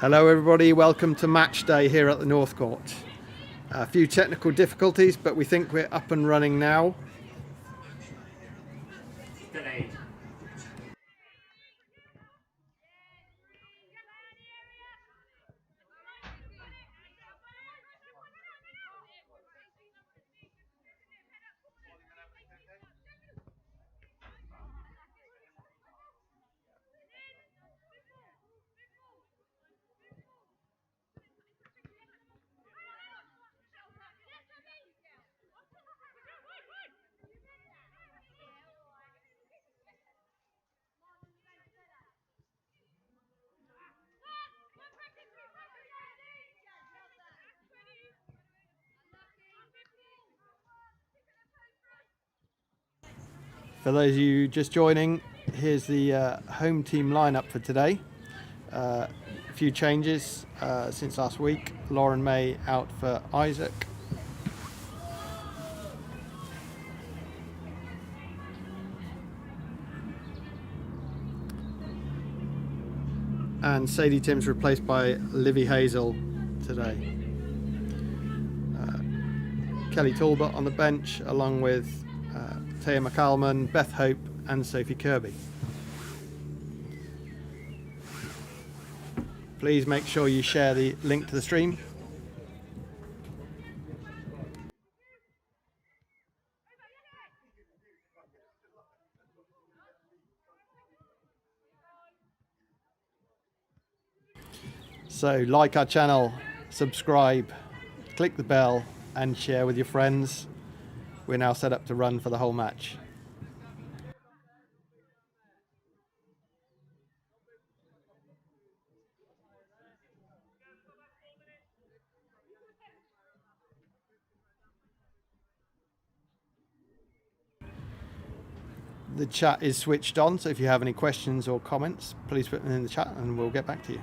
Hello everybody, welcome to match day here at the North Court. A few technical difficulties, but we think we're up and running now. Delayed. For those of you just joining, here's the home team lineup for today. A few changes since last week. Lauren May out for Isaac. And Sadie Timms replaced by Livy Hazel today. Kelly Talbot on the bench along with Taya McCalman, Beth Hope and Sophie Kirby. Please make sure you share the link to the stream. So like our channel, subscribe, click the bell and share with your friends. We're now set up to run for the whole match. The chat is switched on, so if you have any questions or comments, please put them in the chat and we'll get back to you.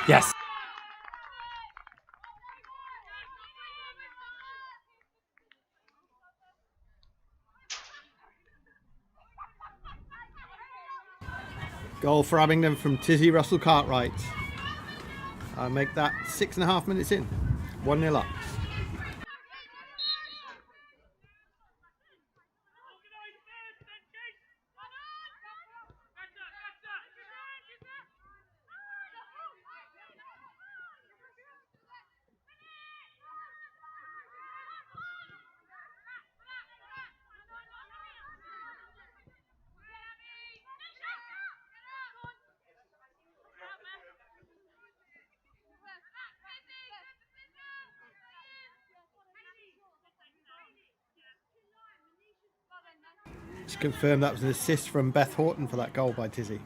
Yes. Goal for Abingdon from Tizzy Russell Cartwright. Make that 6.5 minutes in. 1-0 up. Just confirm that was an assist from Beth Horton for that goal by Tizzy.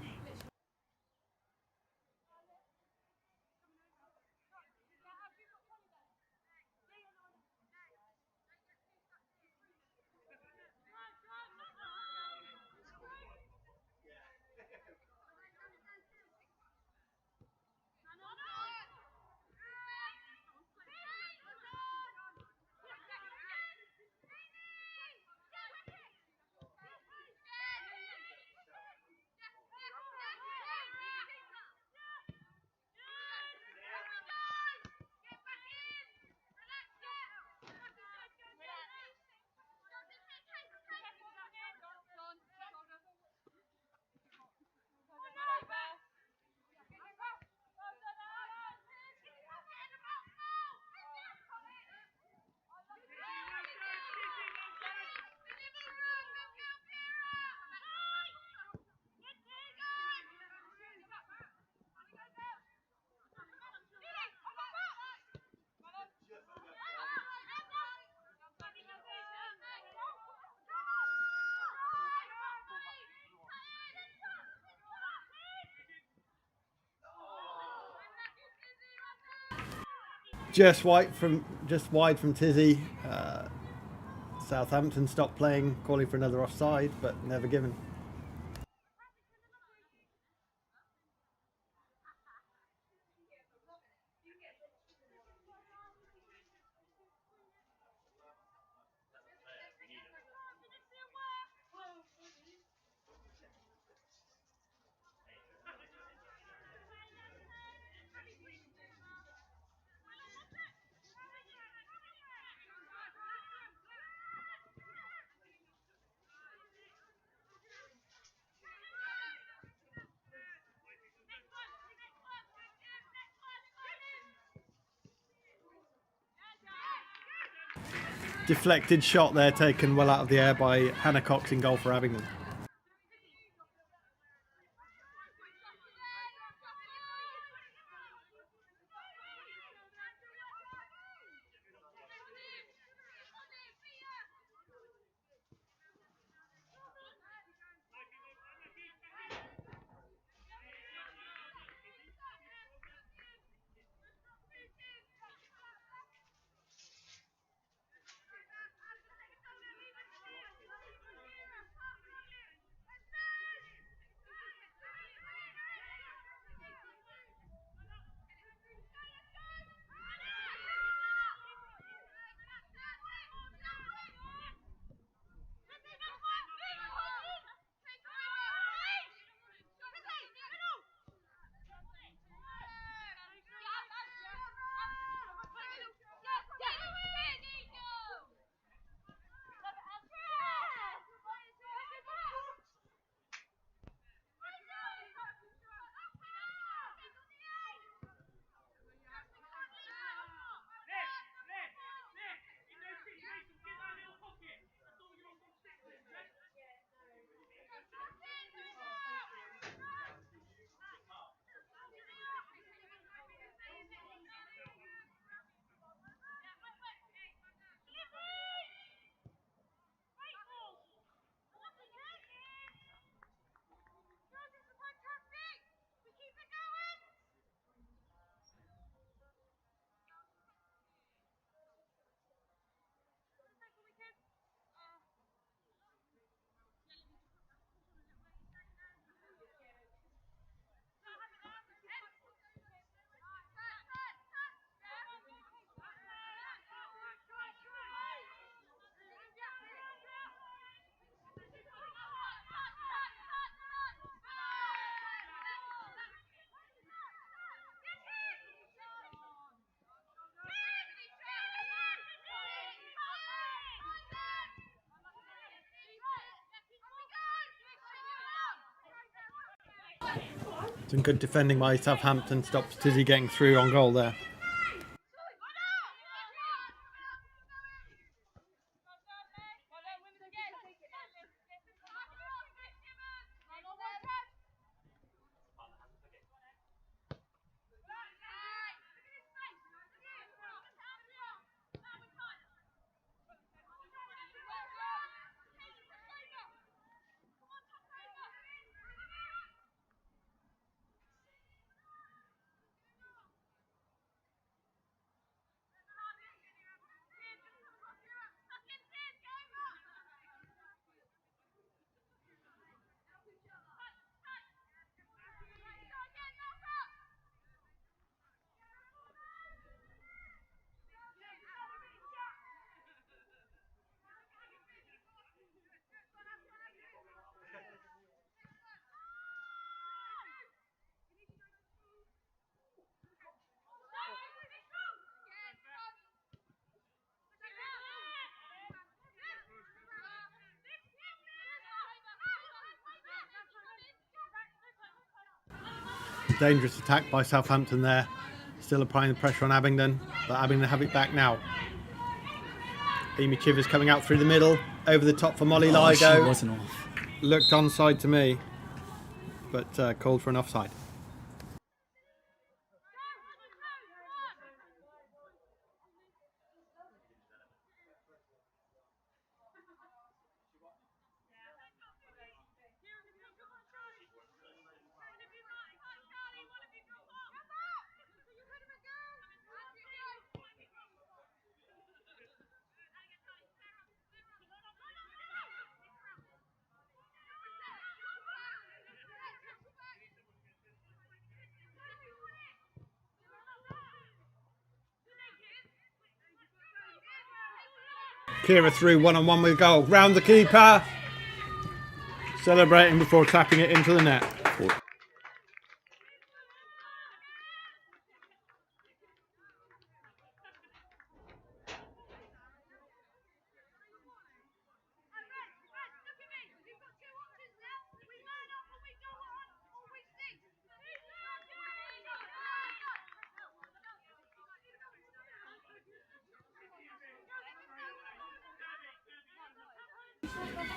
Just wide from Tizzy. Southampton stopped playing, calling for another offside, but never given. Deflected shot there, taken well out of the air by Hannah Cox in goal for Abingdon. Some good defending by Southampton, stops Tizzy getting through on goal there. Dangerous attack by Southampton there. Still applying the pressure on Abingdon, but Abingdon have it back now. Amy Chivers coming out through the middle, over the top for Molly Ligo. She wasn't off. Looked onside to me, but called for an offside. Kira through one-on-one with a goal. Round the keeper. Celebrating before tapping it into the net.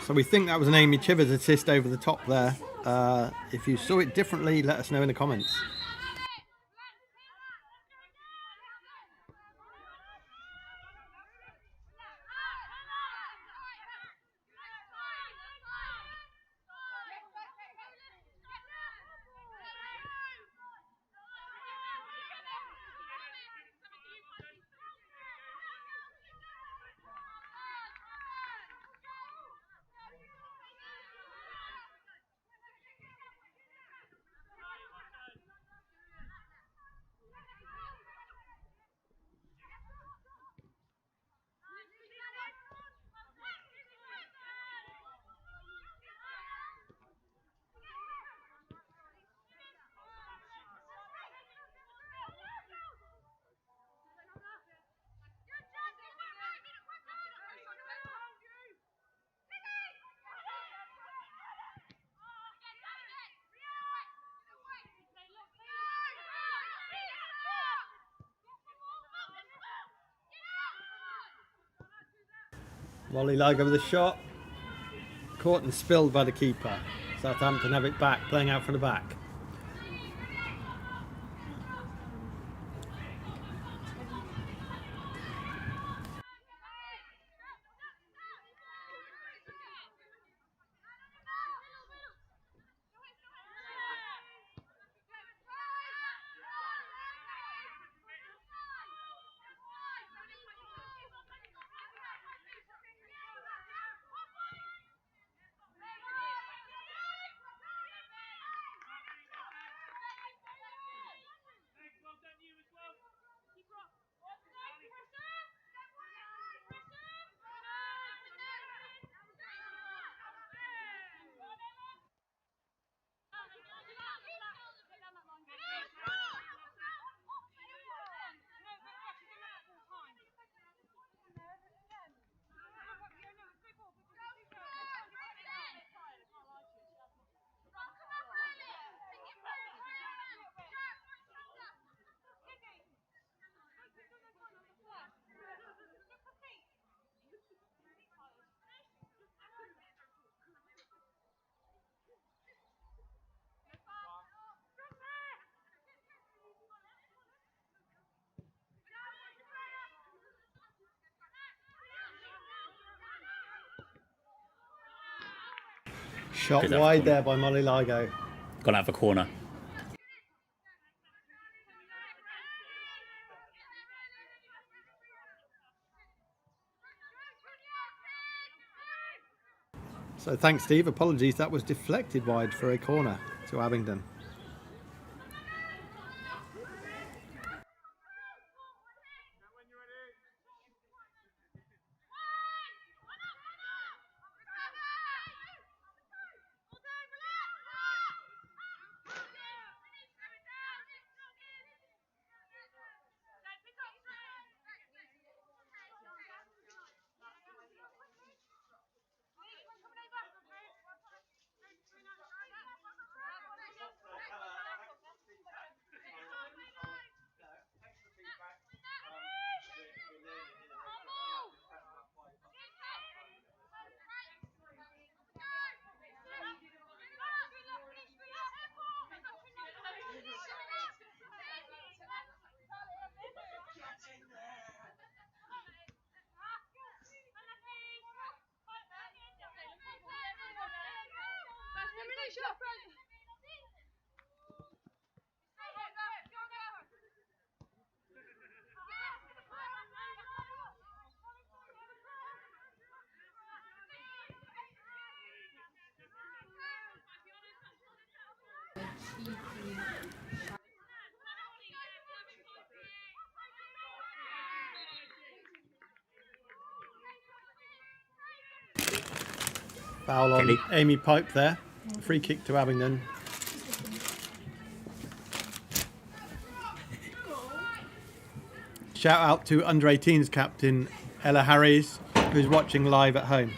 So we think that was an Amy Chivers assist over the top there. If you saw it differently, let us know in the comments. Molly Ligo with a shot. Caught and spilled by the keeper. Southampton have it back, playing out from the back. Shot Could have wide corner. there by Molly Ligo. Gone out of a corner. So thanks, Steve. Apologies, that was deflected wide for a corner to Abingdon. Foul on Kelly. Amy Pope there. Free kick to Abingdon. Shout out to under 18s captain Ella Harries, who's watching live at home.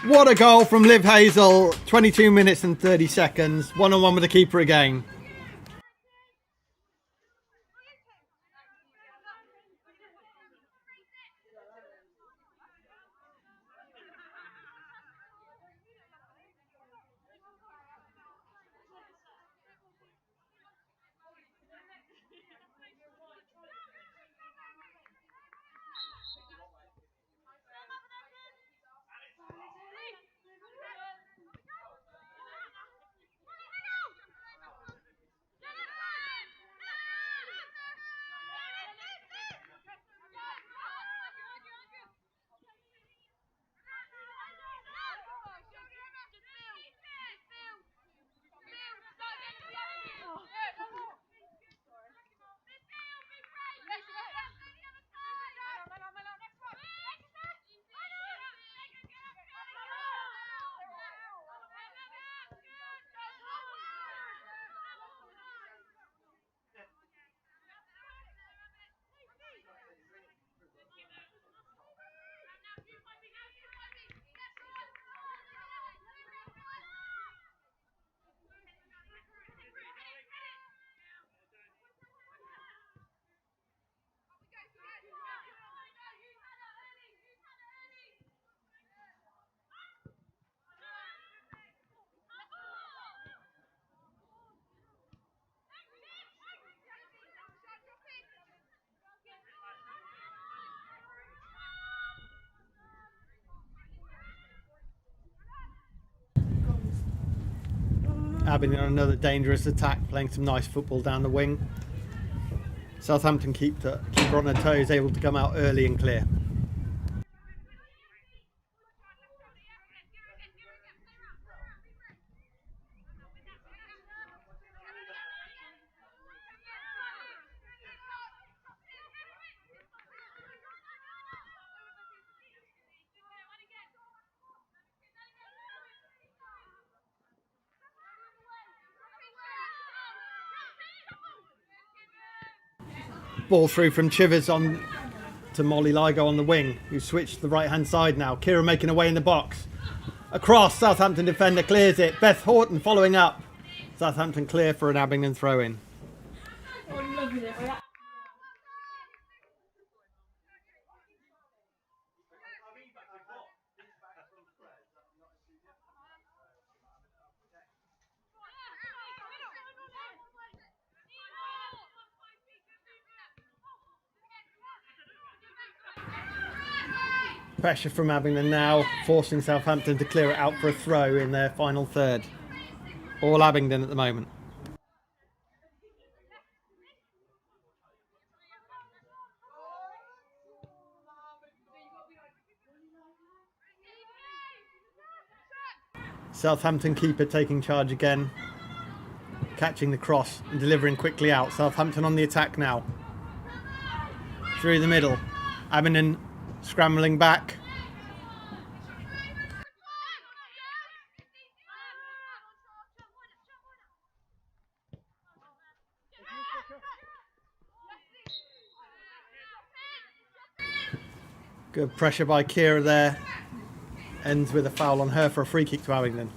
What a goal from Liv Hazel. 22 minutes and 30 seconds. 1-on-1 with the keeper again. Abingdon on another dangerous attack, playing some nice football down the wing. Southampton keeper on her toes, able to come out early and clear. Ball through from Chivers on to Molly Ligo on the wing, who switched to the right hand side now. Kira making her way in the box. Across, Southampton defender clears it. Beth Horton following up. Southampton clear for an Abingdon throw in. Pressure from Abingdon now, forcing Southampton to clear it out for a throw in their final third. All Abingdon at the moment. Southampton keeper taking charge again, catching the cross and delivering quickly out. Southampton on the attack now. Through the middle. Abingdon scrambling back. Good pressure by Kira there. Ends with a foul on her for a free kick to Abingdon.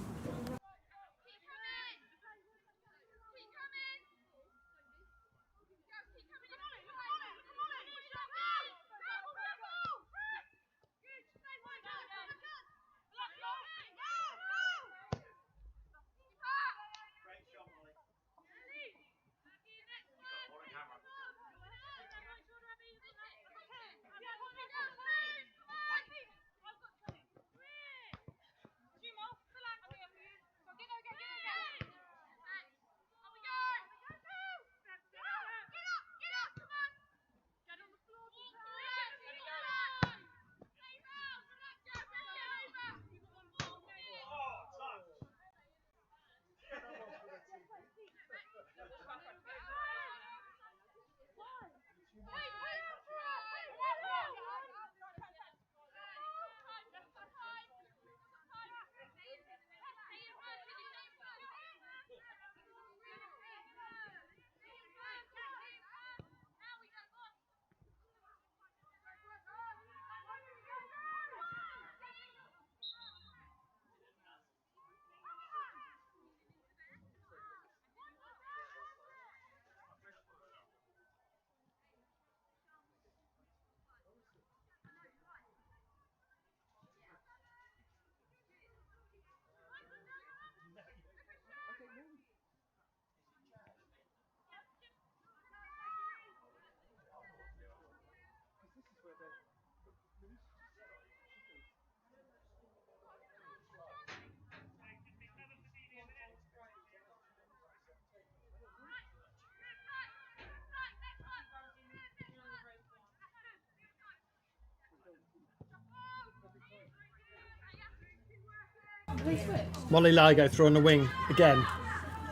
Molly Ligo through on the wing again.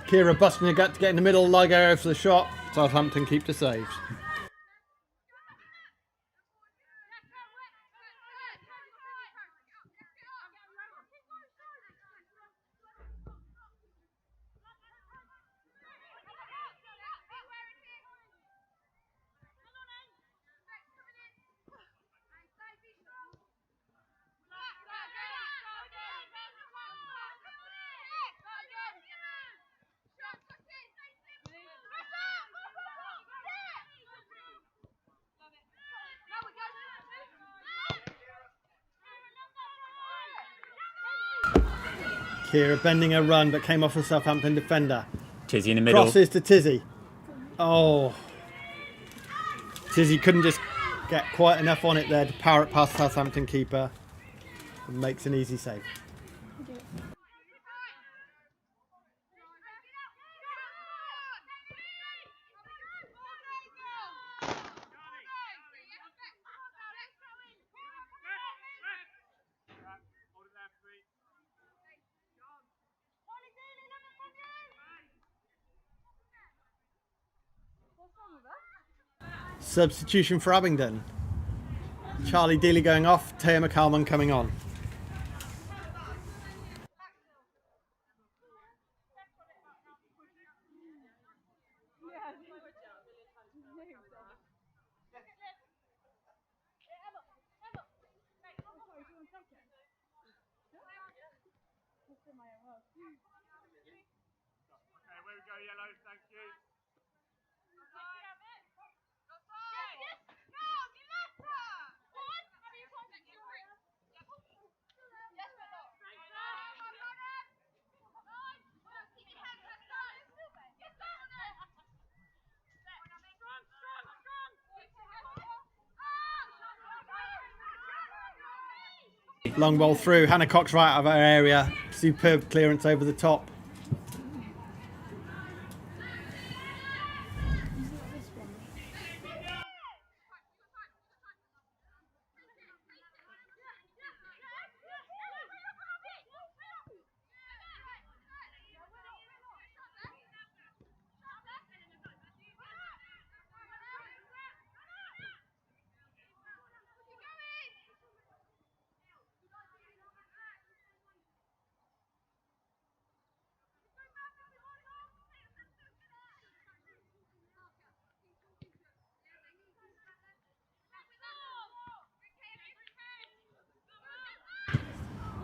Kira busting her gut to get in the middle. Ligo over for the shot. Southampton keep to saves. Kira bending her run, but came off the Southampton defender. Tizzy in the middle. Crosses to Tizzy. Oh. Tizzy couldn't just get quite enough on it there to power it past Southampton keeper. And makes an easy save. Substitution for Abingdon. Charlie Dealey going off, Taya McCalman coming on. Long ball through, Hannah Cox right out of her area. Superb clearance over the top.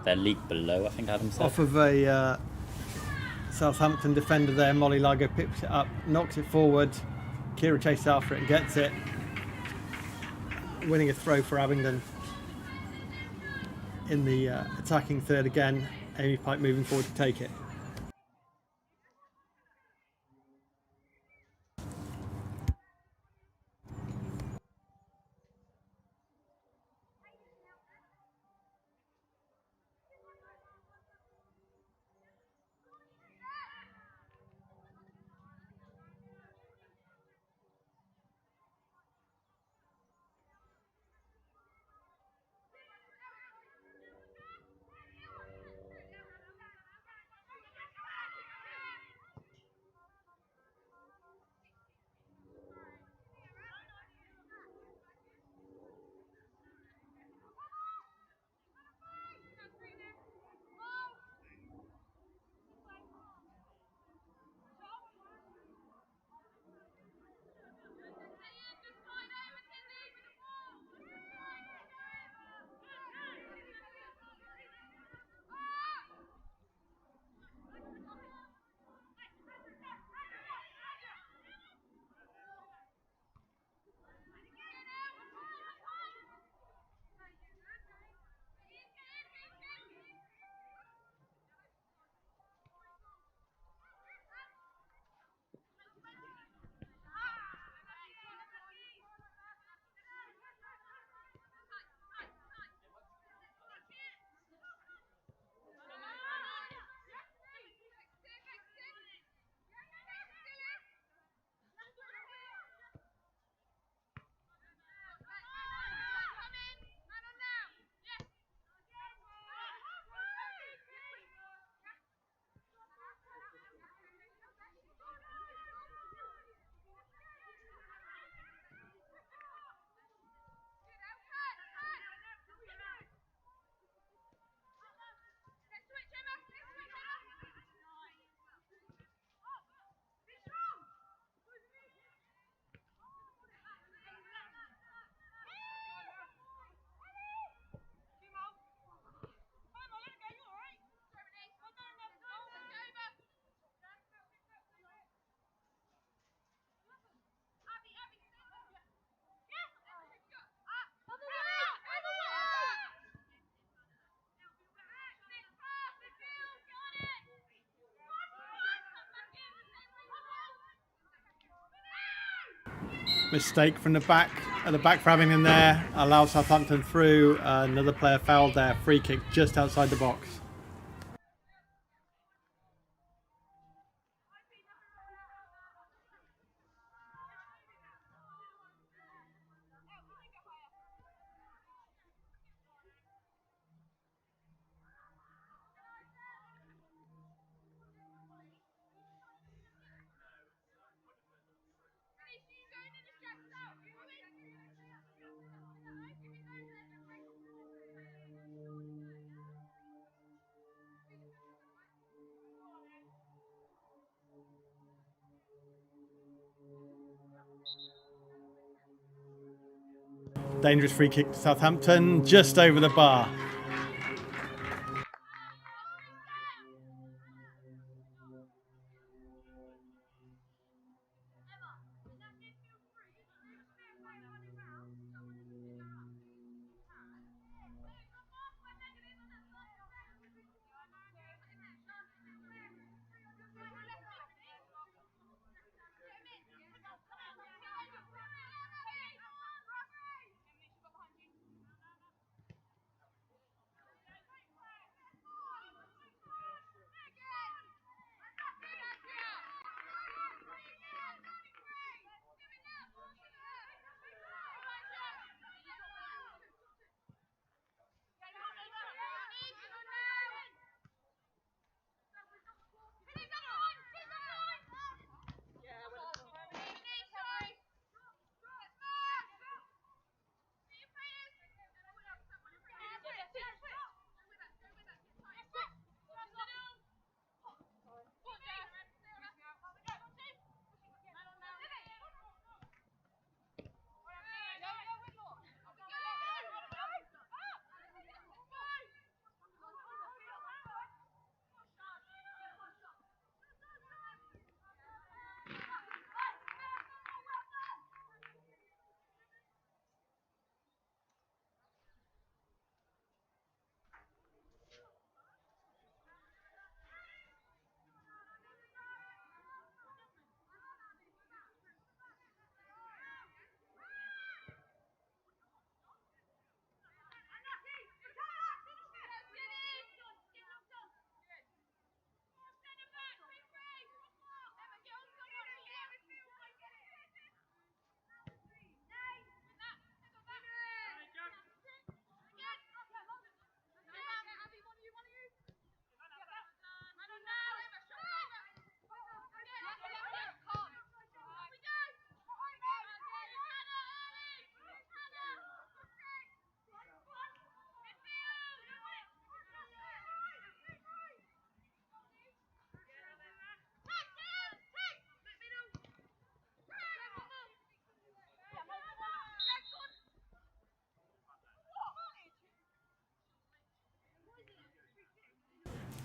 They're league below, I think Adam said. Off of a Southampton defender there, Molly Ligo picks it up, knocks it forward. Kira chases after it and gets it. Winning a throw for Abingdon. In the attacking third again, Amy Pike moving forward to take it. Mistake from the back, at the back for Abingdon there, allowed Southampton through. Another player fouled there, free kick just outside the box. Dangerous free kick to Southampton, just over the bar.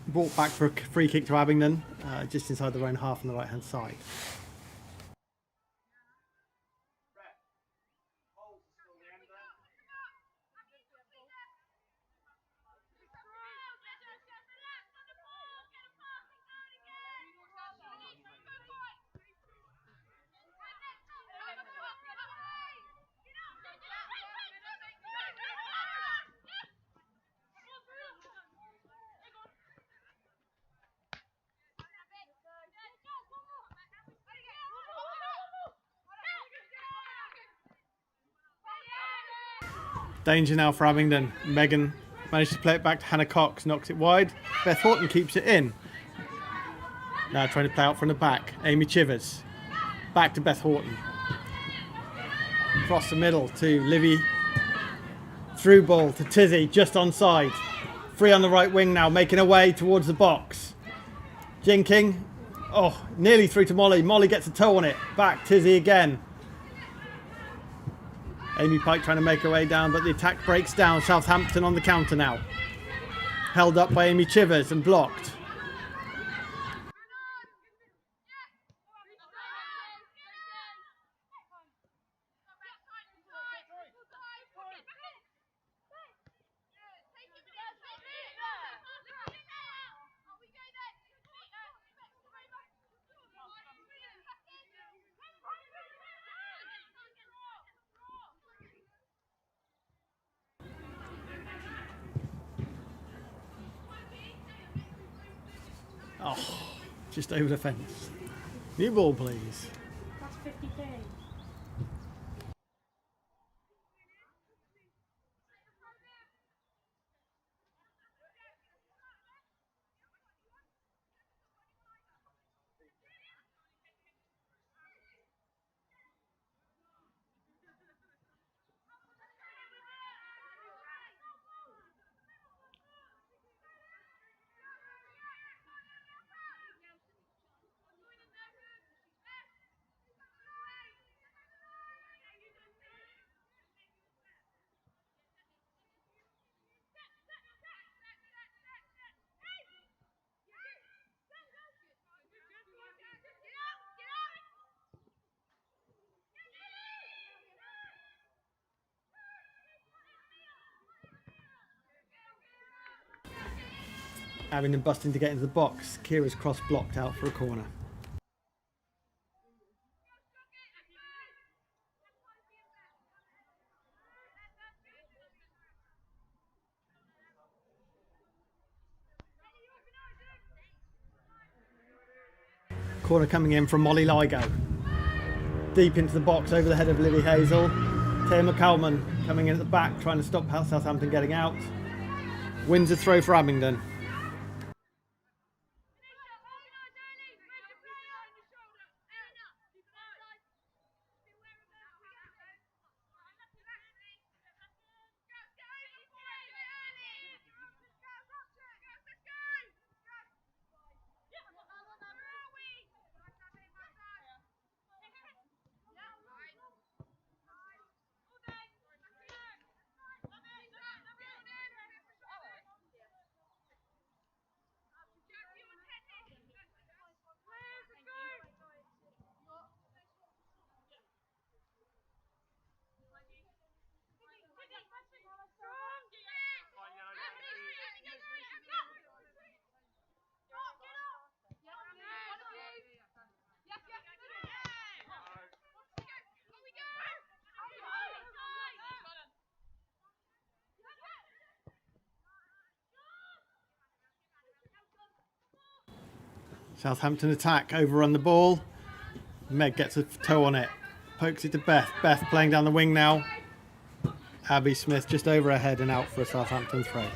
Brought back for a free kick to Abingdon, just inside their own half on the right hand side. Danger now for Abingdon. Megan managed to play it back to Hannah Cox, knocks it wide. Beth Horton keeps it in. Now trying to play out from the back. Amy Chivers. Back to Beth Horton. Across the middle to Livy. Through ball to Tizzy, just onside. Free on the right wing now, making her way towards the box. Jinking. Oh, nearly through to Molly. Molly gets a toe on it. Back, Tizzy again. Amy Pike trying to make her way down, but the attack breaks down. Southampton on the counter now. Held up by Amy Chivers and blocked. Just over the fence. New ball, please. That's 50p. Abingdon busting to get into the box. Kira's cross blocked out for a corner. Corner coming in from Molly Ligo. Deep into the box over the head of Livy Hazel. Taya McCalman coming in at the back, trying to stop Southampton getting out. Wins a throw for Abingdon. Southampton attack, overrun the ball. Meg gets a toe on it, pokes it to Beth. Beth playing down the wing now. Abby Smith just over her head and out for a Southampton throw.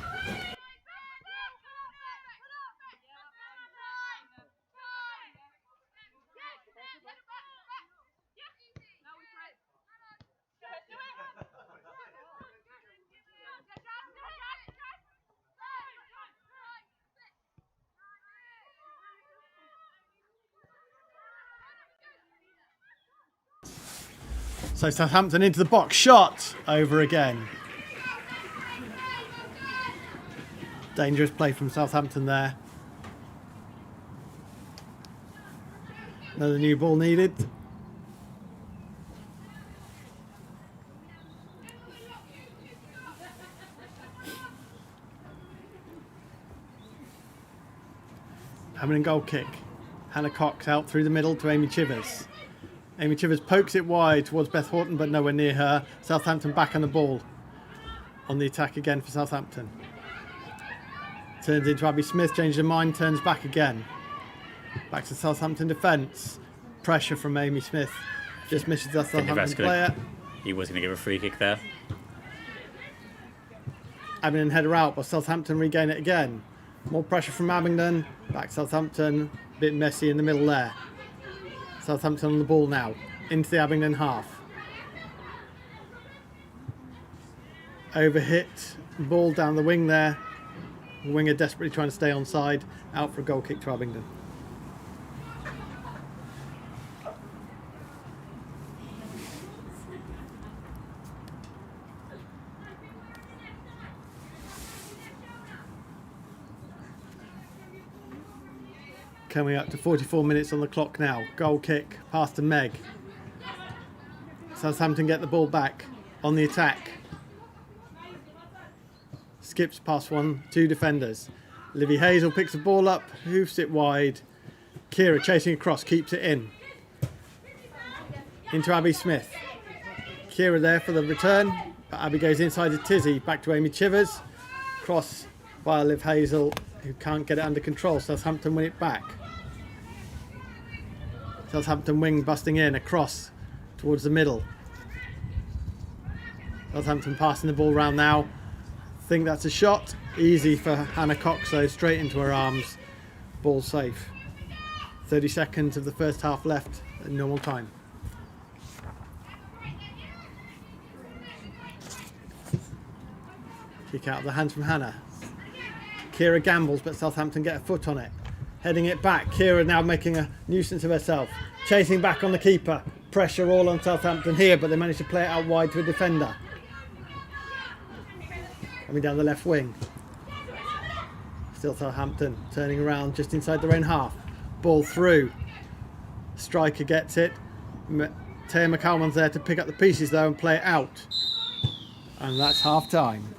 So Southampton into the box, shot over again. Dangerous play from Southampton there. Another new ball needed. Abingdon goal kick. Hannah Cox out through the middle to Amy Chivers. Amy Chivers pokes it wide towards Beth Horton, but nowhere near her. Southampton back on the ball. On the attack again for Southampton. Turns into Abby Smith, changes her mind, turns back again. Back to Southampton defence. Pressure from Amy Smith. Just misses the Southampton player. He was going to give a free kick there. Abingdon header out, but Southampton regain it again. More pressure from Abingdon. Back Southampton. A bit messy in the middle there. Southampton on the ball now. Into the Abingdon half. Overhit. Ball down the wing there. The winger desperately trying to stay onside. Out for a goal kick to Abingdon. Coming up to 44 minutes on the clock now. Goal kick, pass to Meg. Southampton get the ball back on the attack. Skips past two defenders. Livy Hazel picks the ball up, hoofs it wide. Kira chasing across, keeps it in. Into Abby Smith. Kira there for the return, but Abby goes inside to Tizzy, back to Amy Chivers. Cross by Liv Hazel, who can't get it under control. Southampton win it back. Southampton wing busting in, across towards the middle. Southampton passing the ball round now. Think that's a shot. Easy for Hannah Cox though, straight into her arms. Ball safe. 30 seconds of the first half left at normal time. Kick out of the hands from Hannah. Kira gambles, but Southampton get a foot on it. Heading it back. Kira now making a nuisance of herself. Chasing back on the keeper. Pressure all on Southampton here, but they manage to play it out wide to a defender. Coming down the left wing. Still Southampton turning around just inside their own half. Ball through. Striker gets it. Taya McCalman's there to pick up the pieces though and play it out. And that's half time.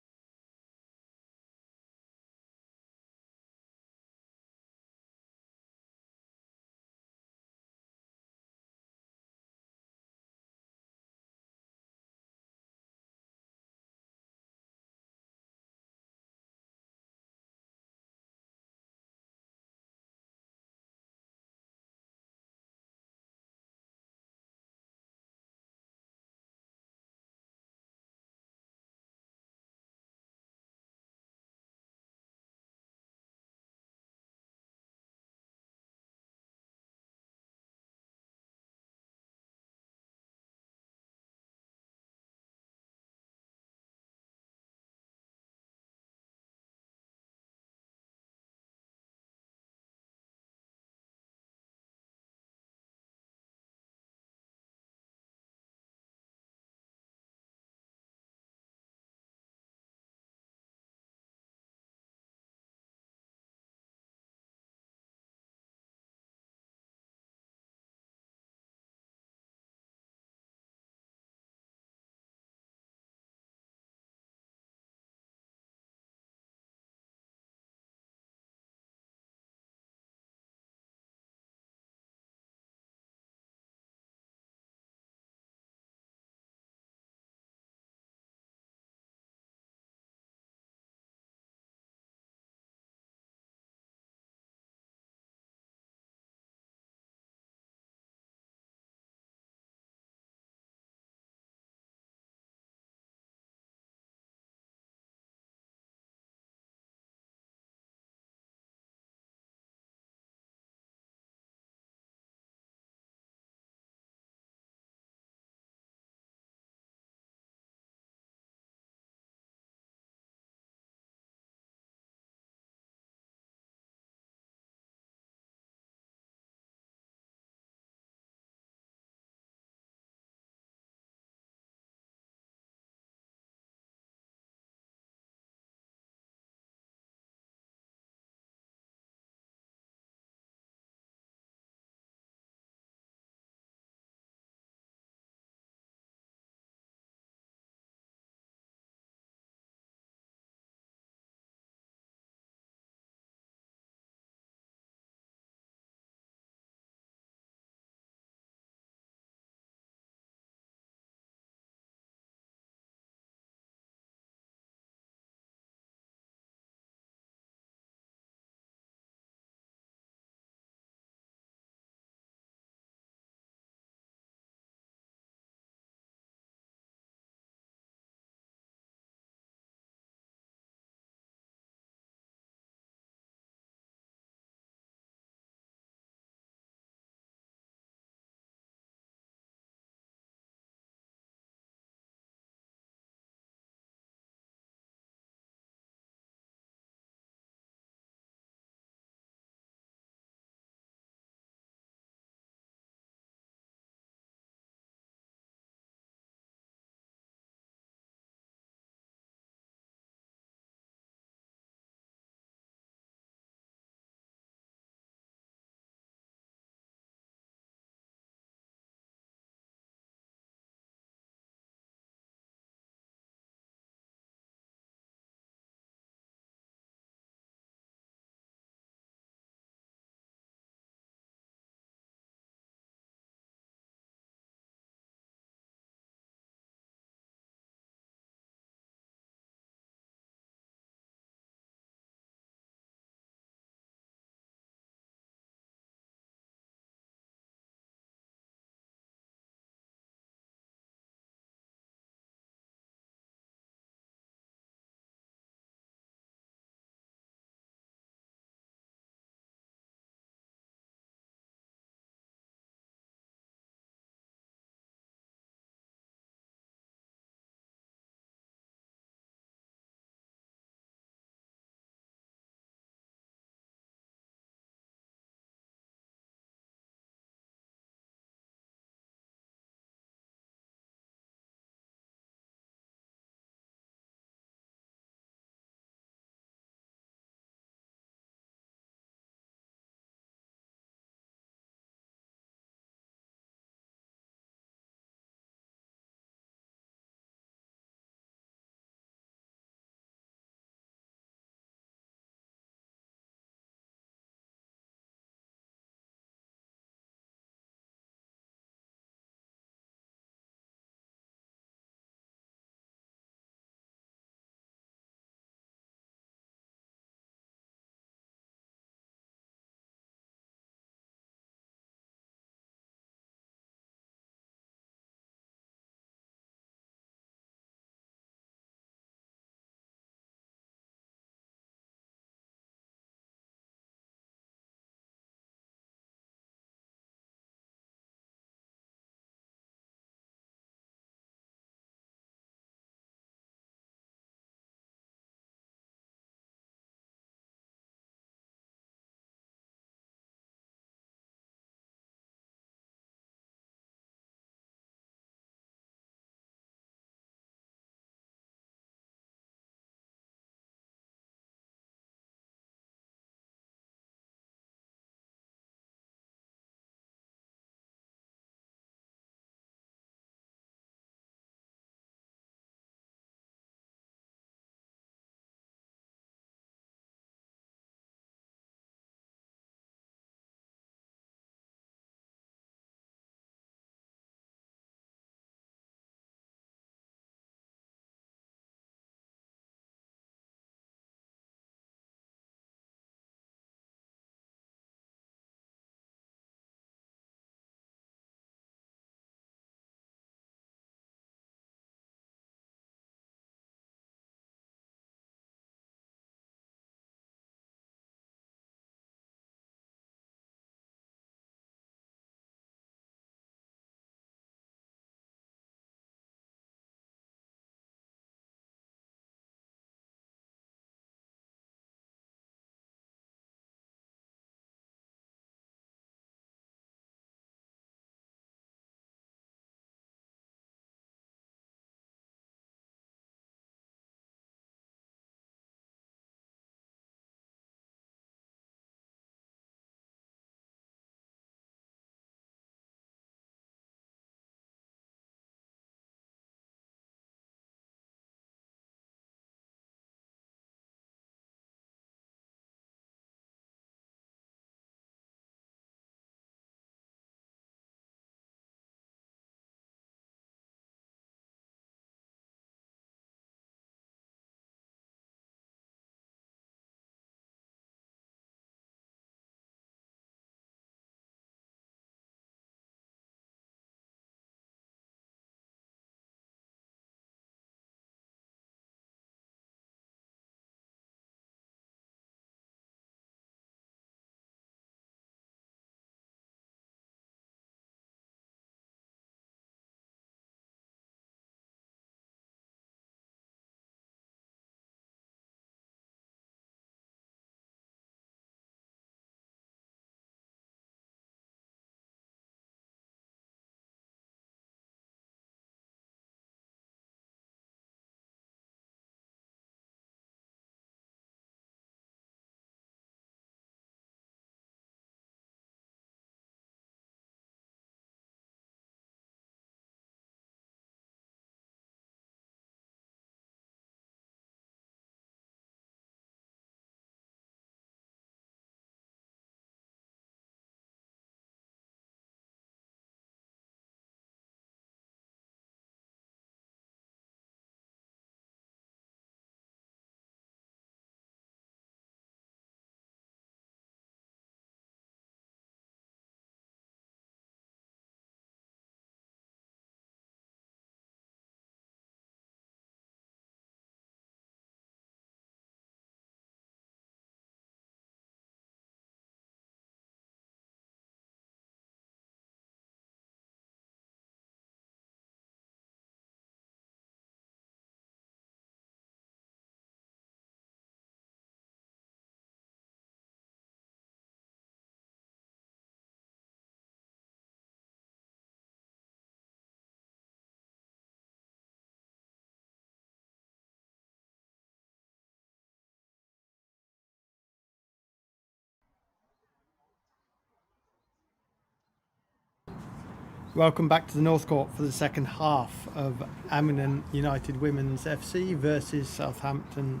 Welcome back to the North Court for the second half of Abingdon United Women's FC versus Southampton.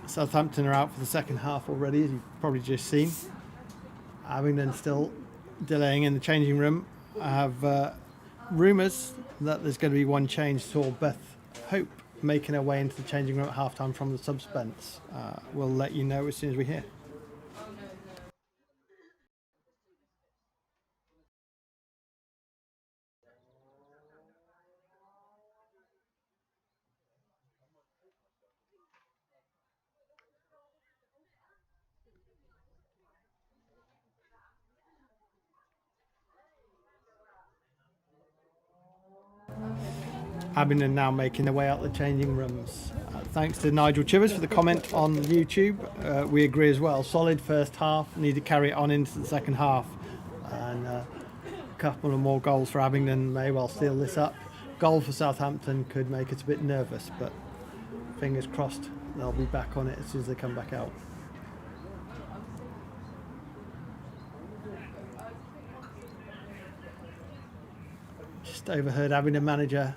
Southampton are out for the second half already, as you've probably just seen. Abingdon still delaying in the changing room. I have rumours that there's going to be one change. Saw Beth Hope making her way into the changing room at half-time from the subs-bench. We'll let you know as soon as we hear. Abingdon now making their way out the changing rooms. Thanks to Nigel Chivers for the comment on YouTube. We agree as well. Solid first half. Need to carry it on into the second half. And a couple of more goals for Abingdon may well steal this up. Goal for Southampton could make us a bit nervous, but fingers crossed they'll be back on it as soon as they come back out. Just overheard Abingdon manager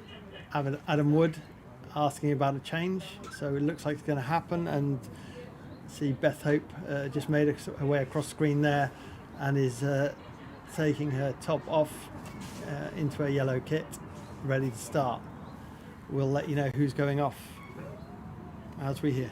Adam Wood asking about a change, so it looks like it's going to happen. And see Beth Hope just made her way across screen there and is taking her top off into a yellow kit, ready to start. We'll let you know who's going off as we hear.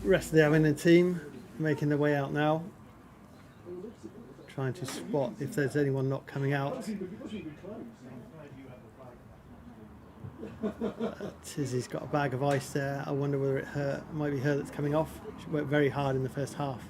Rest of the Abingdon team making their way out now, trying to spot if there's anyone not coming out. Tizzy's got a bag of ice there. I wonder whether it might be her that's coming off. She worked very hard in the first half.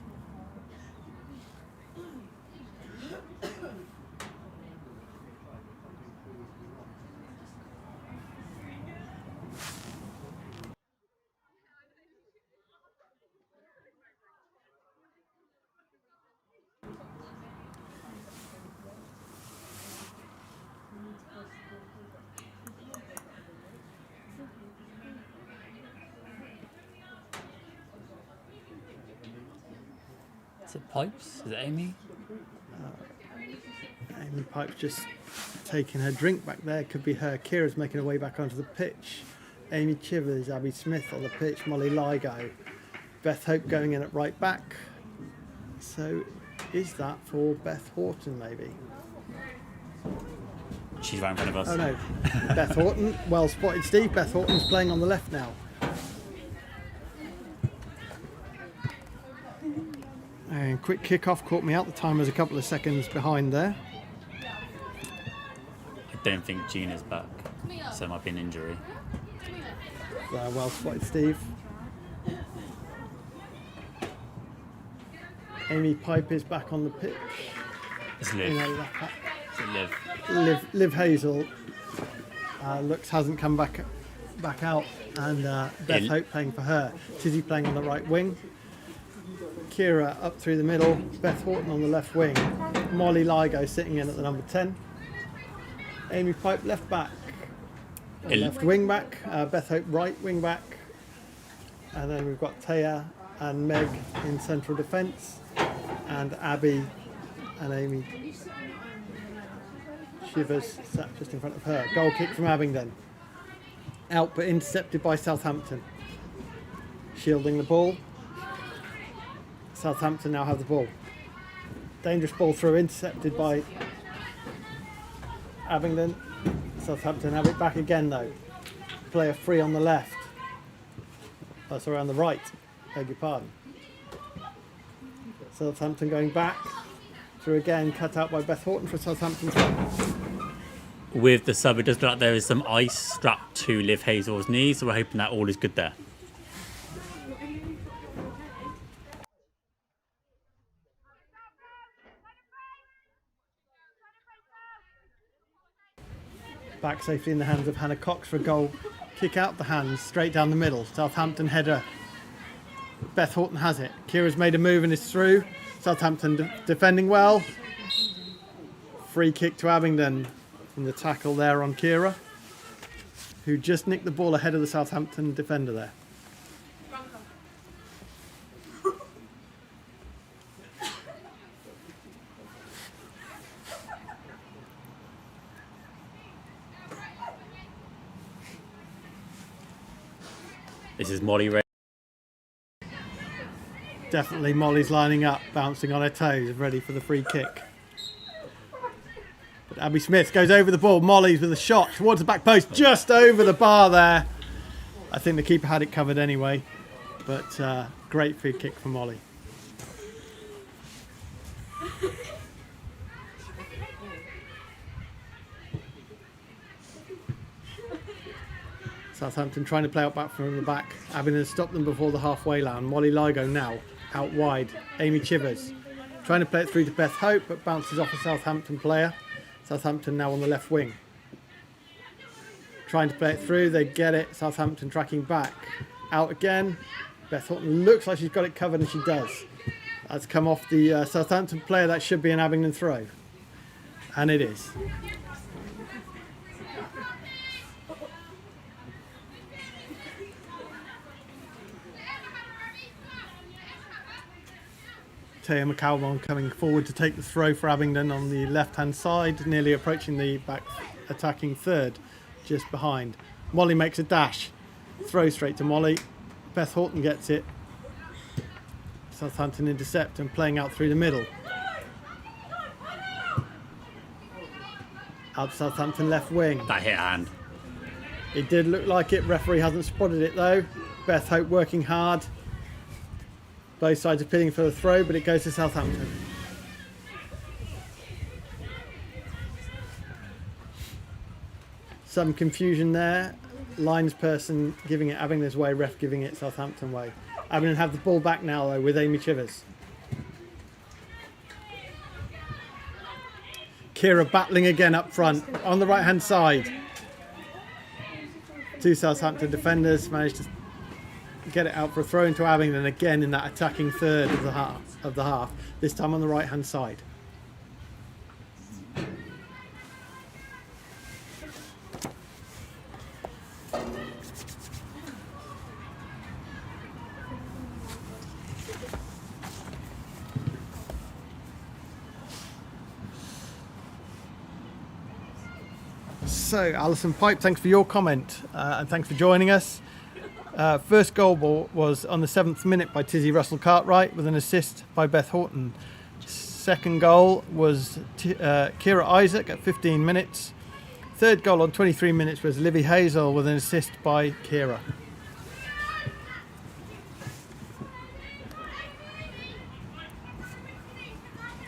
Is it Pipes? Is it Amy? Amy Pipe's just taking her drink back there. Could be her. Kira's making her way back onto the pitch. Amy Chivers, Abby Smith on the pitch, Molly Ligo. Beth Hope going in at right back. So is that for Beth Horton maybe? She's right in front of us. Oh no, Beth Horton. Well spotted, Steve. Beth Horton's playing on the left now. And quick kick-off caught me out. The timer's a couple of seconds behind there. I don't think Gina's back, so it might be an injury. Well spotted, Steve. Amy Pipe is back on the pitch. It's Liv. You know, that, Is it Liv? Liv Hazel hasn't come back out, and Beth Hope playing for her. Tizzy playing on the right wing. Kira up through the middle. Beth Horton on the left wing. Molly Ligo sitting in at the number 10. Amy Pipe left back. Left wing back. Beth Hope right wing back. And then we've got Taya and Meg in central defence. And Abby and Amy Shivers sat just in front of her. Goal kick from Abingdon. Out but intercepted by Southampton. Shielding the ball. Southampton now have the ball. Dangerous ball through, intercepted by Abingdon. Southampton have it back again though. Player free on the left. Oh, sorry, on the right. Beg your pardon. Southampton going back. Through again, cut out by Beth Horton for Southampton. With the sub, it does look like there is some ice strapped to Liv Hazel's knee, so we're hoping that all is good there. Back safely in the hands of Hannah Cox for a goal Kick out the hands, straight down the middle. Southampton header. Beth Horton has it. Kira's made a move and is through. Southampton defending well. Free kick to Abingdon from the tackle there on Kira, who just nicked the ball ahead of the Southampton defender there. This is Molly Ray. Definitely Molly's lining up, bouncing on her toes, ready for the free kick. But Abby Smith goes over the ball. Molly's with a shot towards the back post, just over the bar there. I think the keeper had it covered anyway, but great free kick for Molly. Southampton trying to play out back from the back. Abingdon stopped them before the halfway line. Molly Ligo now out wide. Amy Chivers trying to play it through to Beth Hope, but bounces off a Southampton player. Southampton now on the left wing. Trying to play it through, they get it. Southampton tracking back. Out again. Beth Horton looks like she's got it covered, and she does. That's come off the Southampton player. That should be an Abingdon throw. And it is. Taya McAlmon coming forward to take the throw for Abingdon on the left-hand side, nearly approaching the back attacking third, just behind. Molly makes a dash, throw straight to Molly. Beth Horton gets it. Southampton intercept and playing out through the middle. Out to Southampton left wing. That hit hand. It did look like it. Referee hasn't spotted it though. Beth Hope working hard. Both sides are pitting for the throw, but it goes to Southampton. Some confusion there. Lines person giving it Abingdon's way, ref giving it Southampton way. Abingdon have the ball back now though with Amy Chivers. Kira battling again up front on the right hand side. Two Southampton defenders managed to get it out for a throw into Abingdon again in that attacking third of the half, this time on the right hand side. So Alison Pipe, thanks for your comment and thanks for joining us. First goal was on the 7th minute by Tizzy Russell Cartwright with an assist by Beth Horton. Second goal was Kira Isaac at 15 minutes. Third goal on 23 minutes was Livy Hazel with an assist by Kira.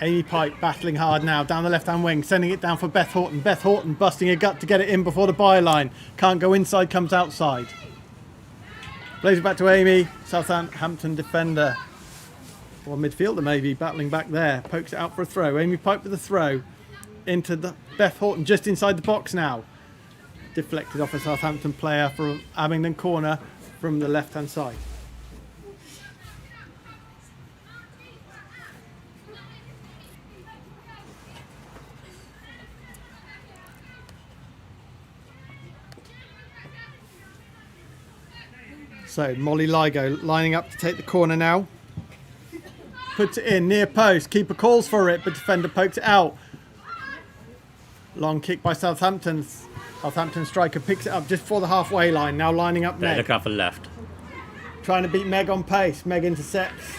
Amy Pipe battling hard now down the left hand wing, sending it down for Beth Horton. Beth Horton busting her gut to get it in before the byline. Can't go inside, comes outside. Plays it back to Amy, Southampton defender, or midfielder maybe, battling back there. Pokes it out for a throw. Amy Pipe with a throw into the Beth Horton, just inside the box now. Deflected off a Southampton player from Abingdon corner from the left-hand side. So Molly Ligo lining up to take the corner now. Puts it in, near post. Keeper calls for it, but defender pokes it out. Long kick by Southampton. Southampton striker picks it up just before the halfway line. Now lining up Meg. Look out for left. Trying to beat Meg on pace. Meg intercepts.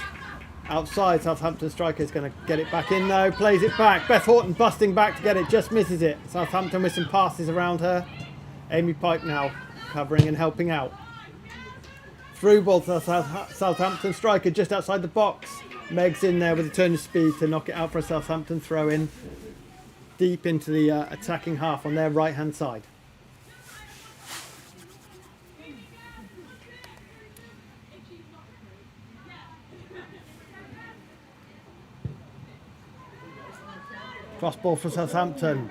Outside, Southampton striker is going to get it back in though. Plays it back. Beth Horton busting back to get it. Just misses it. Southampton with some passes around her. Amy Pipe now covering and helping out. Through ball to Southampton striker just outside the box. Meg's in there with a turn of speed to knock it out for a Southampton throw in deep into the attacking half on their right hand side. Cross ball for Southampton.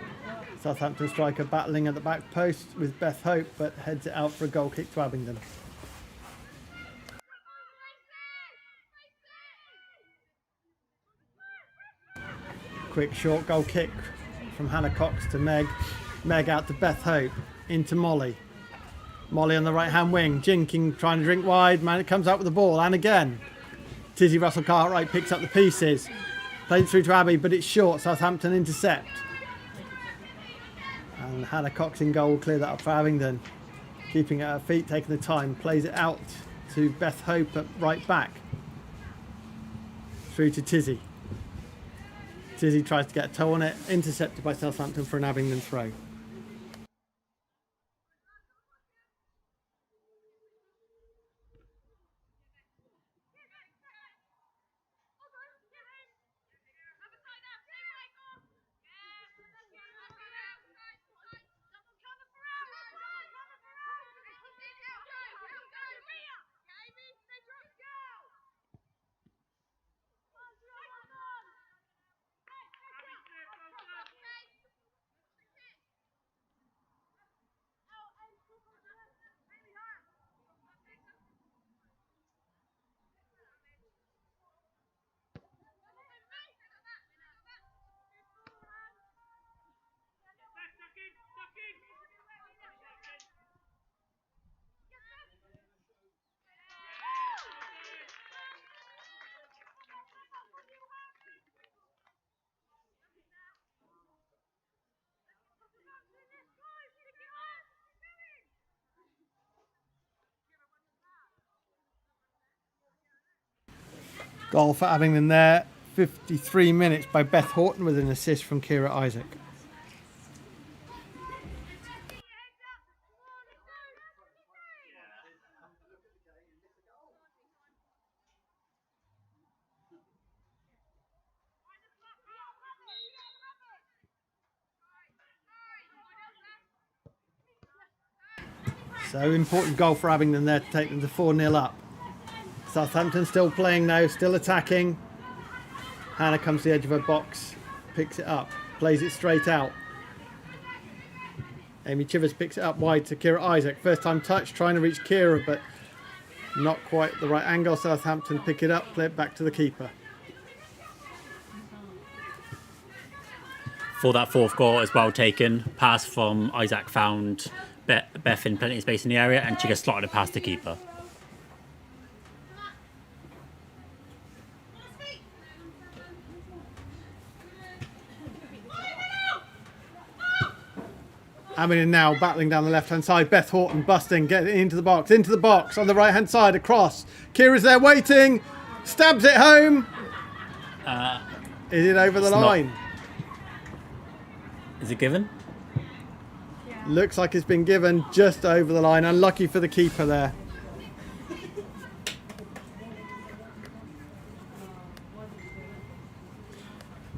Southampton striker battling at the back post with Beth Hope, but heads it out for a goal kick to Abingdon. Quick short goal kick from Hannah Cox to Meg. Meg out to Beth Hope, into Molly. Molly on the right hand wing, jinking, trying to drink wide. Man, it comes out with the ball, and again. Tizzy Russell Cartwright picks up the pieces. Plays it through to Abby, but it's short. Southampton intercept. And Hannah Cox in goal, clear that up for Abingdon. Keeping it at her feet, taking the time. Plays it out to Beth Hope at right back. Through to Tizzy. Tizzy tries to get a toe on it, intercepted by Southampton for an Abingdon throw. Goal for Abingdon there. 53 minutes by Beth Horton with an assist from Kira Isaac. So important goal for Abingdon there to take them to 4-0 up. Southampton still playing now, still attacking. Hannah comes to the edge of her box, picks it up, plays it straight out. Amy Chivers picks it up wide to Kira Isaac. First time touch, trying to reach Kira, but not quite the right angle. Southampton pick it up, play it back to the keeper. For that fourth goal as well taken, pass from Isaac found Beth in plenty of space in the area, and she just slotted it past the keeper. Abingdon now battling down the left-hand side. Beth Horton busting, getting into the box on the right-hand side, across. Kira's there waiting, stabs it home. Is it over the line? Is it given? Yeah. Looks like it's been given just over the line. Unlucky for the keeper there.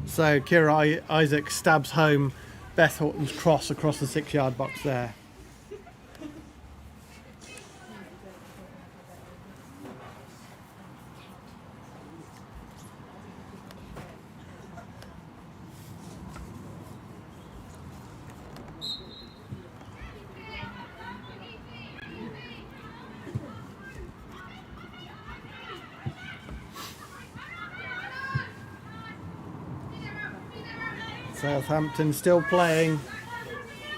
So Kira Isaac stabs home Beth Horton's cross across the 6-yard box there. Southampton still playing,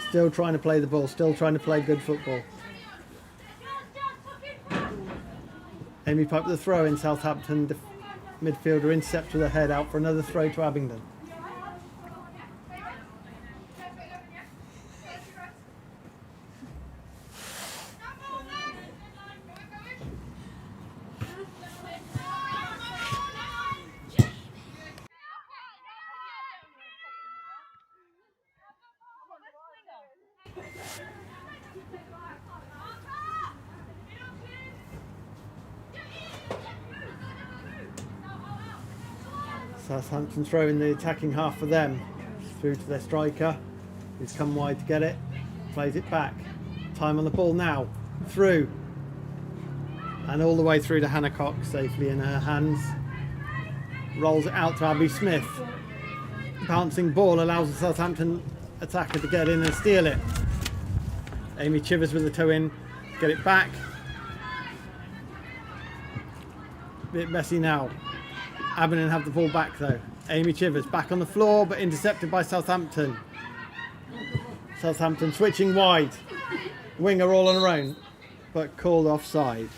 still trying to play the ball, still trying to play good football. Amy Pipe the throw in. Southampton midfielder intercepts with her head out for another throw to Abingdon. Southampton throwing the attacking half for them through to their striker, who's come wide to get it, plays it back. Time on the ball now, through, and all the way through to Hannah Cox, safely in her hands. Rolls it out to Abby Smith. Bouncing ball allows the Southampton attacker to get in and steal it. Amy Chivers with the toe in, get it back. Bit messy now. Abingdon have the ball back though. Amy Chivers back on the floor, but intercepted by Southampton. Southampton switching wide. Winger all on her own, but called offside.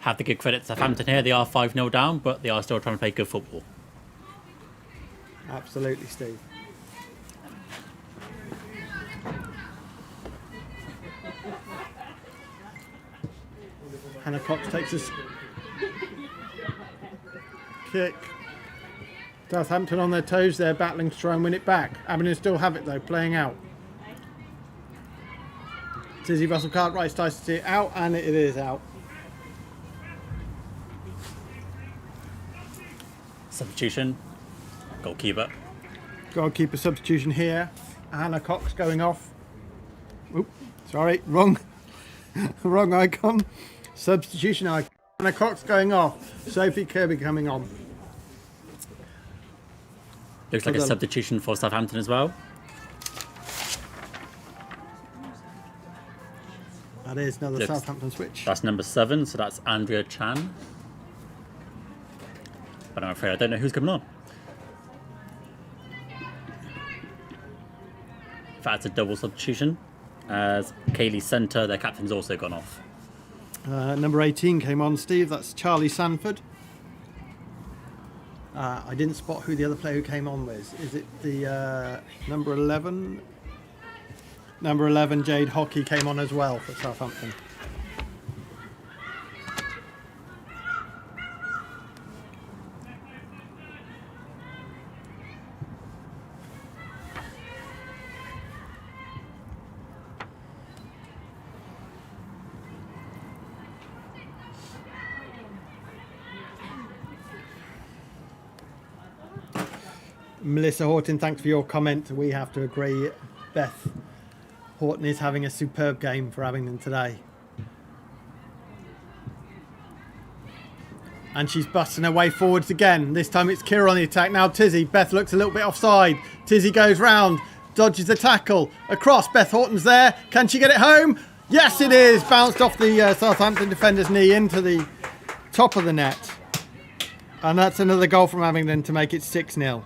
Have to give credit to Southampton here. They are 5-0 down, but they are still trying to play good football. Absolutely, Steve. Hannah Cox takes a kick. Southampton on their toes there, battling to try and win it back. Abingdon still have it though, playing out. Tizzy Russell Cartwright tries to see it out, and it is out. Substitution. Goalkeeper. Goalkeeper substitution here. Hannah Cox going off. Oop, sorry, wrong icon. Substitution icon. Hannah Cox going off. Sophie Kirby coming on. Looks like a substitution for Southampton as well. That is another Southampton switch. That's number 7, so that's Andrea Chan. But I'm afraid I don't know who's coming on. In fact, it's a double substitution, as Kaylee Centre, their captain's also gone off. Number 18 came on, Steve. That's Charlie Sanford. I didn't spot who the other player who came on was. Is it the number 11? Number 11, Jade Hockey, came on as well for Southampton. Melissa Horton, thanks for your comment. We have to agree. Beth Horton is having a superb game for Abingdon today. And she's busting her way forwards again. This time it's Kira on the attack. Now Tizzy. Beth looks a little bit offside. Tizzy goes round, dodges the tackle. Across, Beth Horton's there. Can she get it home? Yes, it is. Bounced off the Southampton defender's knee into the top of the net. And that's another goal from Abingdon to make it 6-0.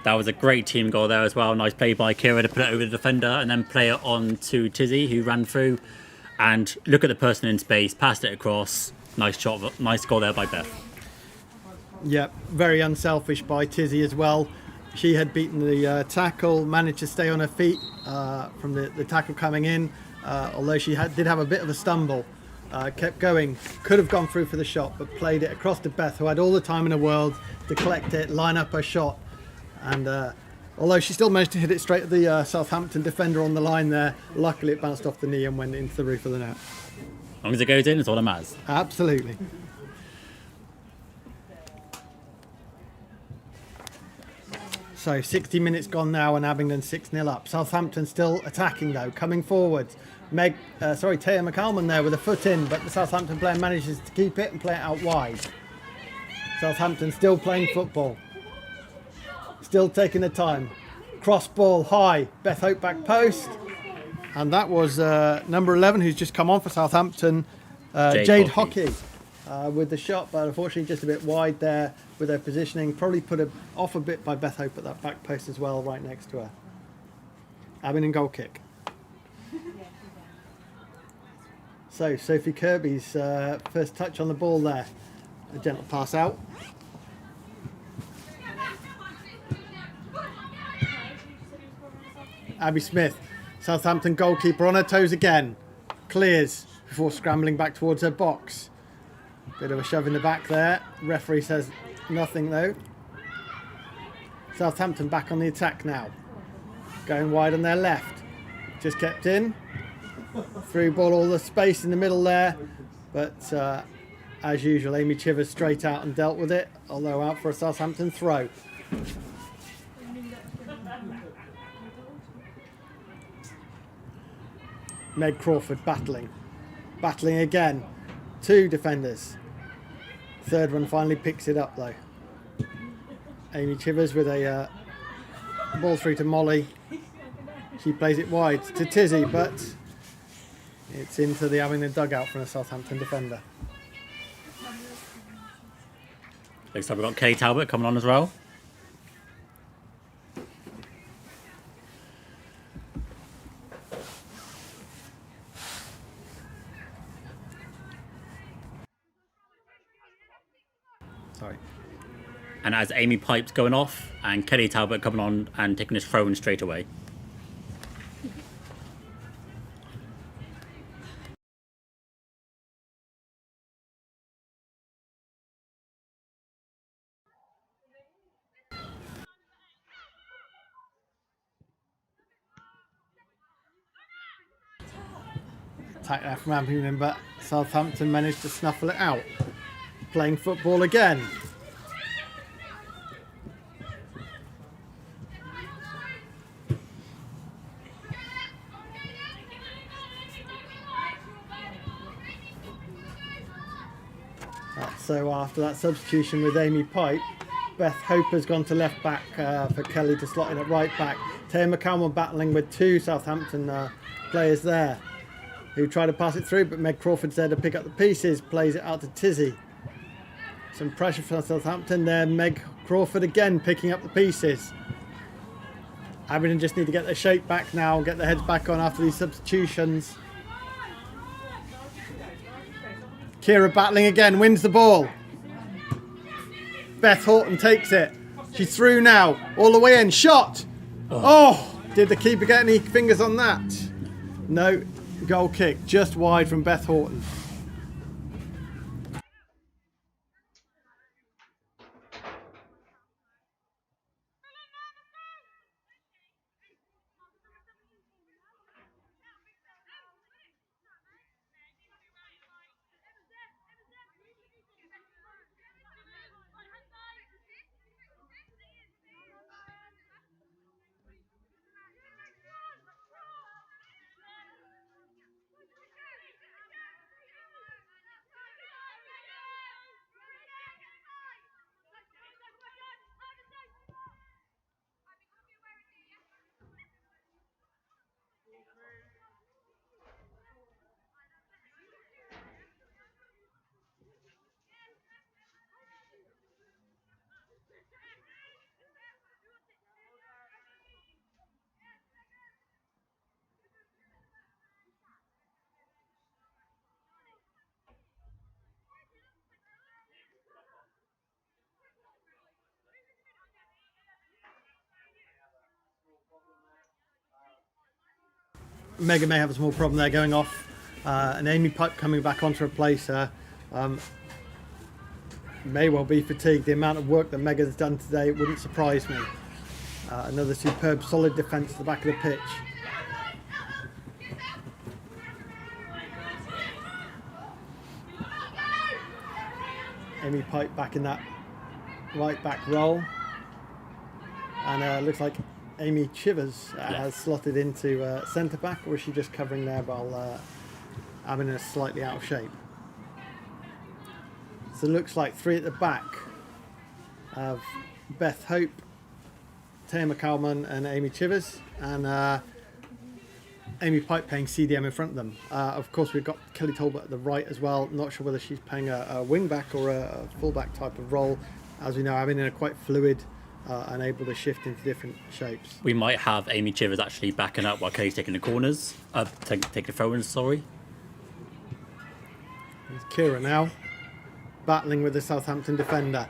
That was a great team goal there as well. Nice play by Kira to put it over the defender and then play it on to Tizzy, who ran through. And look at the person in space, passed it across. Nice shot, nice goal there by Beth. Yep, very unselfish by Tizzy as well. She had beaten the tackle, managed to stay on her feet from the tackle coming in, although she did have a bit of a stumble. Kept going, could have gone through for the shot, but played it across to Beth, who had all the time in the world to collect it, line up her shot. And although she still managed to hit it straight at the Southampton defender on the line there, luckily it bounced off the knee and went into the roof of the net. As long as it goes in, it's all that matters. Absolutely. So 60 minutes gone now and Abingdon 6-0 up. Southampton still attacking though, coming forward. Taya McCalman there with a foot in, but the Southampton player manages to keep it and play it out wide. Southampton still playing football. Still taking the time. Cross ball high. Beth Hope back post. And that was number 11 who's just come on for Southampton. Jade Hockey with the shot, but unfortunately just a bit wide there with her positioning. Probably put her off a bit by Beth Hope at that back post as well, right next to her. Abingdon goal kick. So Sophie Kirby's first touch on the ball there. A gentle pass out. Abby Smith, Southampton goalkeeper, on her toes again. Clears before scrambling back towards her box. Bit of a shove in the back there. Referee says nothing though. Southampton back on the attack now. Going wide on their left. Just kept in. Through ball, all the space in the middle there. But as usual, Amy Chivers straight out and dealt with it. Although out for a Southampton throw. Meg Crawford battling again. 2 defenders. Third one finally picks it up though. Amy Chivers with a ball through to Molly. She plays it wide to Tizzy, but it's into the Abingdon dugout from a Southampton defender. Looks like we've got Kelly Talbot coming on as well. Sorry. And as Amy Pipe's going off, and Kelly Talbot coming on and taking his throw in straight away. Attack there from Abingdon, but Southampton managed to snuffle it out. Playing football again. So after that substitution with Amy Pipe, Beth Hope has gone to left back for Kelly to slot in at right back. Taya McCalmon battling with two Southampton players there who try to pass it through, but Meg Crawford's there to pick up the pieces, plays it out to Tizzy. Some pressure from Southampton there. Meg Crawford again picking up the pieces. Abingdon just need to get their shape back now and get their heads back on after these substitutions. Kira battling again, wins the ball. Beth Horton takes it. She's through now, all the way in, shot! Oh, did the keeper get any fingers on that? No, goal kick, just wide from Beth Horton. Megan may have a small problem there going off, and Amy Pipe coming back on to replace her. May well be fatigued. The amount of work that Megan's done today, it wouldn't surprise me. Another superb solid defence at the back of the pitch. Amy Pipe back in that right back role, and looks like Amy Chivers has slotted into centre back, or is she just covering there while Abingdon is slightly out of shape? So it looks like three at the back of Beth Hope, Taya McCalmon and Amy Chivers, and Amy Pipe playing CDM in front of them. Of course, we've got Kelly Talbot at the right as well. Not sure whether she's playing a wing back or a full back type of role. As we know, Abingdon are quite fluid and able to shift into different shapes. We might have Amy Chivers actually backing up while Kelly's taking the corners. Taking the throw-ins, sorry. There's Kira now, battling with the Southampton defender.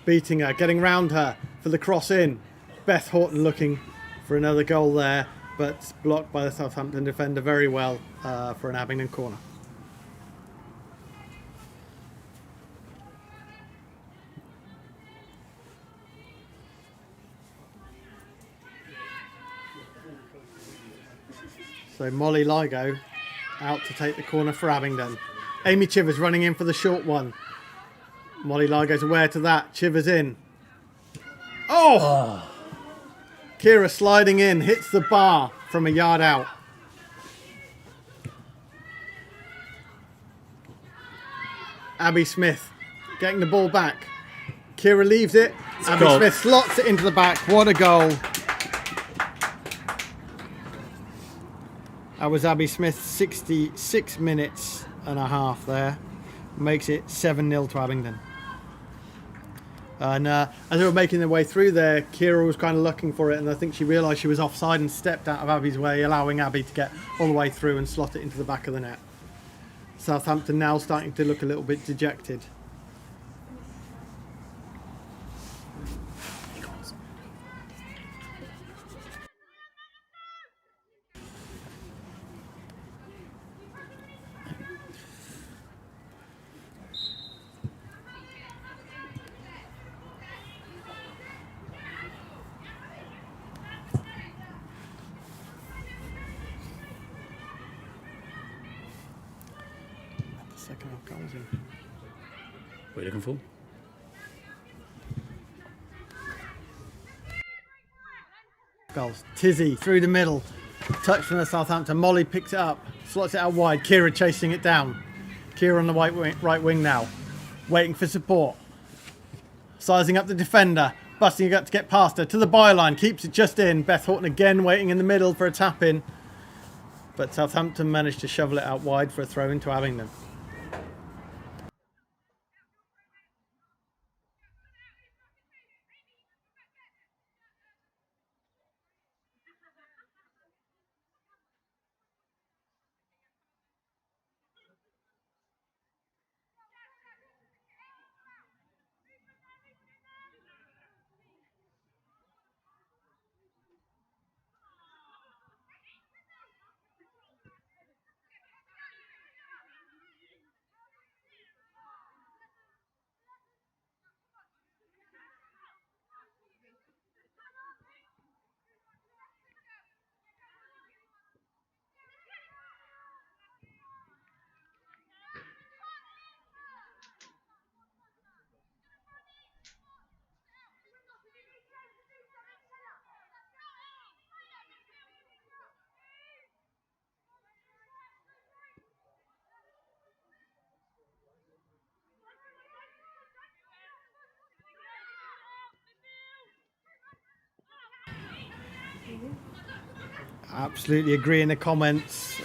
Beating her, getting round her for the cross in. Beth Horton looking for another goal there, but blocked by the Southampton defender very well for an Abingdon corner. So Molly Ligo out to take the corner for Abingdon. Amy Chivers running in for the short one. Molly Ligo's aware to that. Chivers in. Oh! Kira sliding in, hits the bar from a yard out. Abby Smith getting the ball back. Kira leaves it. Abby goal. Smith slots it into the back. What a goal. That was Abby Smith's 66 minutes and a half there. Makes it 7-0 to Abingdon. And as they were making their way through there, Kira was kind of looking for it, and I think she realised she was offside and stepped out of Abby's way, allowing Abby to get all the way through and slot it into the back of the net. Southampton now starting to look a little bit dejected. Second half goals in. What are you looking for? Goals. Tizzy through the middle. Touch from the Southampton. Molly picks it up. Slots it out wide. Kira chasing it down. Kira on the right wing now. Waiting for support. Sizing up the defender. Busting it up to get past her. To the byline. Keeps it just in. Beth Horton again waiting in the middle for a tap in. But Southampton managed to shovel it out wide for a throw into Abingdon. Absolutely agree in the comments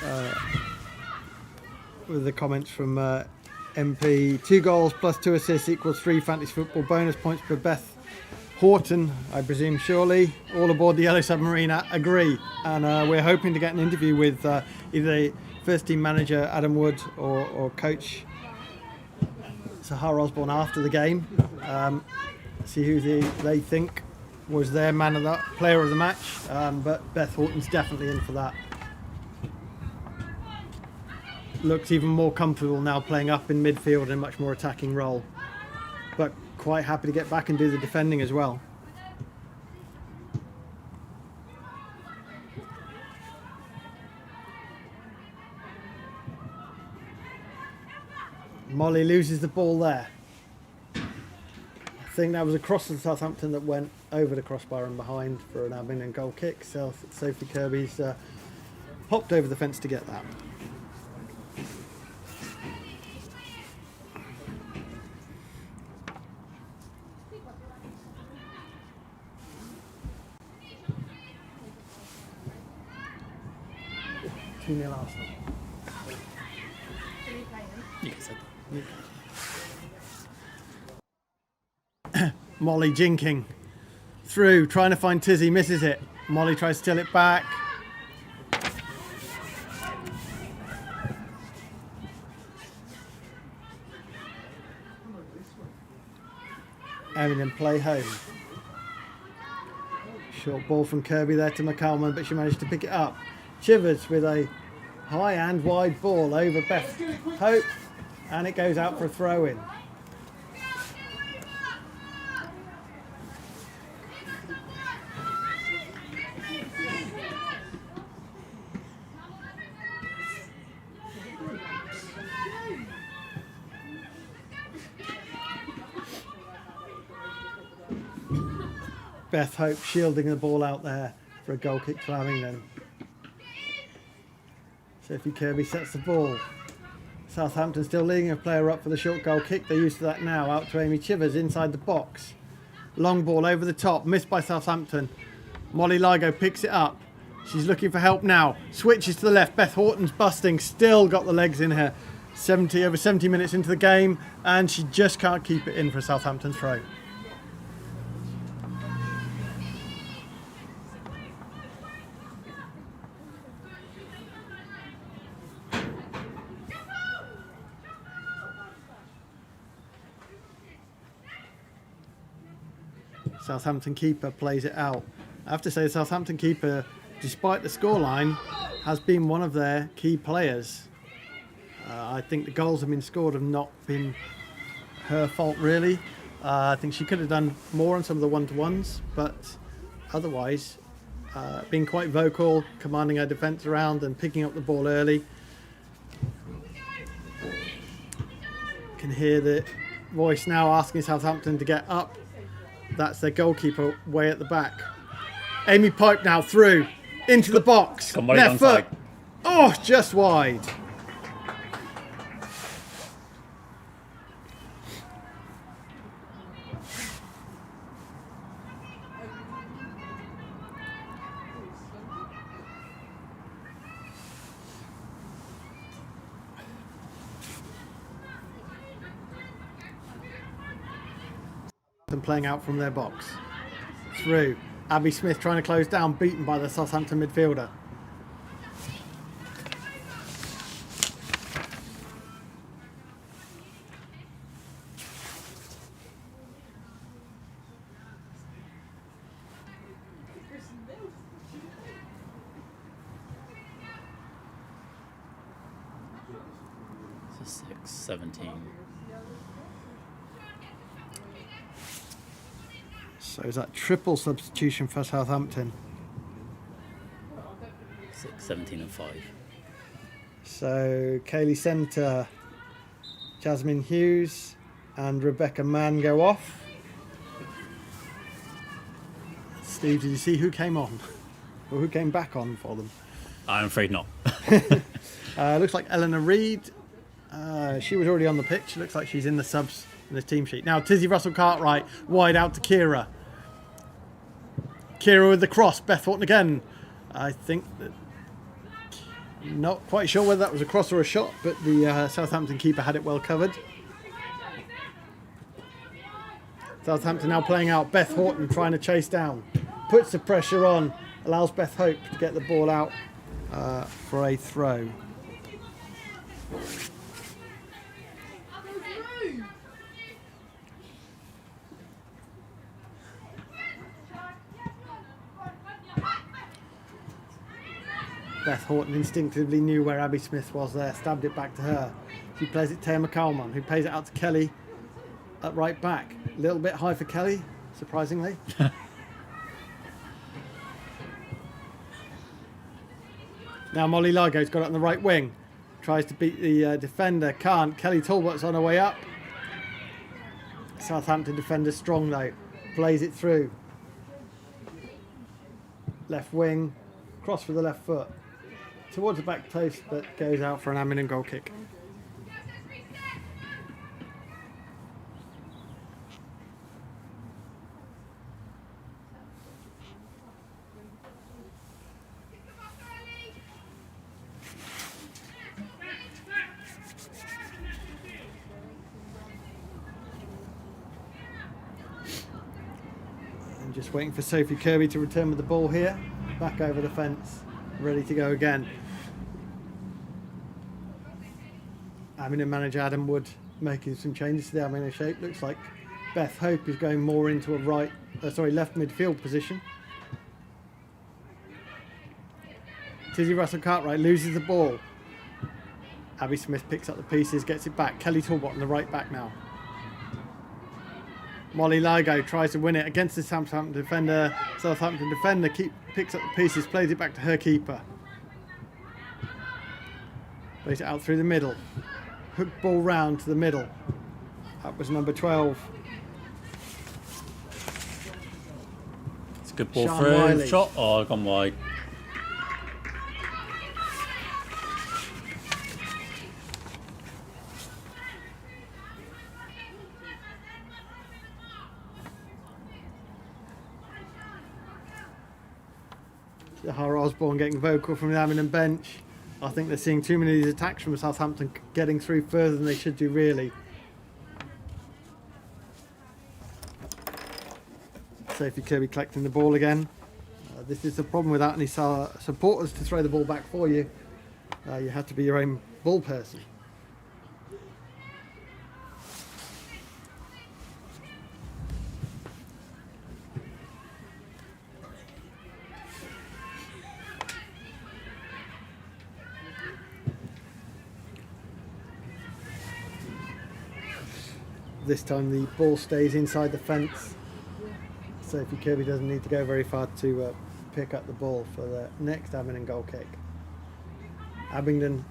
with the comments from MP. 2 goals plus 2 assists equals 3 fantasy football bonus points for Beth Horton, I presume, surely. All aboard the Yellow Submarine agree. And we're hoping to get an interview with either first team manager Adam Wood or coach Sahara Osborne after the game. See who they think was their player of the match, but Beth Horton's definitely in for that. Looks even more comfortable now playing up in midfield in a much more attacking role, but quite happy to get back and do the defending as well. Molly loses the ball there. I think that was a cross to Southampton that went over the crossbar and behind for an Abingdon goal kick. So Sophie Kirby's hopped over the fence to get that. Two 2-0 Arsenal. You can say that. Molly jinking through, trying to find Tizzy, misses it. Molly tries to steal it back. Abingdon play home. Short ball from Kirby there to McCalman, but she managed to pick it up. Chivers with a high and wide ball over Beth Hope, and it goes out for a throw-in. Beth Hope shielding the ball out there for a goal kick to Abingdon. Sophie Kirby sets the ball. Southampton still leading a player up for the short goal kick. They're used to that now. Out to Amy Chivers inside the box. Long ball over the top, missed by Southampton. Molly Ligo picks it up. She's looking for help now. Switches to the left. Beth Horton's busting. Still got the legs in her. Over 70 minutes into the game, and she just can't keep it in for a Southampton throw. Southampton keeper plays it out. I have to say the Southampton keeper, despite the scoreline, has been one of their key players. I think the goals have been scored have not been her fault really. I think she could have done more on some of the one-to-ones, but otherwise being quite vocal, commanding her defence around and picking up the ball early. Can hear the voice now asking Southampton to get up. That's their goalkeeper way at the back. Amy Pipe now through into the box. Left foot. Oh, just wide. And playing out from their box. Through. Abby Smith trying to close down, beaten by the Southampton midfielder. So 6-17. So is that triple substitution for Southampton? 6-17 and 5. So Kaylee Centre, Jasmine Hughes and Rebecca Mann go off. Steve, did you see who came on? Or who came back on for them? I'm afraid not. Looks like Eleanor Reid. She was already on the pitch. Looks like she's in the subs in the team sheet. Now Tizzy Russell-Cartwright wide out to Kira. Kira with the cross. Beth Horton again. I think that... Not quite sure whether that was a cross or a shot, but the Southampton keeper had it well covered. Southampton now playing out. Beth Horton trying to chase down. Puts the pressure on. Allows Beth Hope to get the ball out for a throw. Beth Horton instinctively knew where Abby Smith was there, stabbed it back to her. She plays it to Emma Coleman, who plays it out to Kelly at right back. A little bit high for Kelly, surprisingly. Now Molly Ligo's got it on the right wing. Tries to beat the defender, can't. Kelly Talbot's on her way up. Southampton defender strong though. Plays it through. Left wing, cross for the left foot. Towards the back post, but goes out for an Abingdon goal kick. And just waiting for Sophie Kirby to return with the ball here. Back over the fence, ready to go again. Abingdon manager Adam Wood making some changes to the Abingdon shape. Looks like Beth Hope is going more into a left midfield position. Tizzy Russell-Cartwright loses the ball. Abby Smith picks up the pieces, gets it back. Kelly Talbot on the right back now. Molly Ligo tries to win it against the Southampton defender. Southampton defender picks up the pieces, plays it back to her keeper. Plays it out through the middle. Hook ball round to the middle. That was number 12. It's a good ball Sian through. Wiley. Shot. Oh, gone wide. Zahara Osborne getting vocal from the Abingdon bench. I think they're seeing too many of these attacks from Southampton getting through further than they should do, really. Sophie Kirby collecting the ball again. This is the problem without any supporters to throw the ball back for you. You have to be your own ball person. This time the ball stays inside the fence. Sophie Kirby doesn't need to go very far to pick up the ball for the next Abingdon goal kick. Abingdon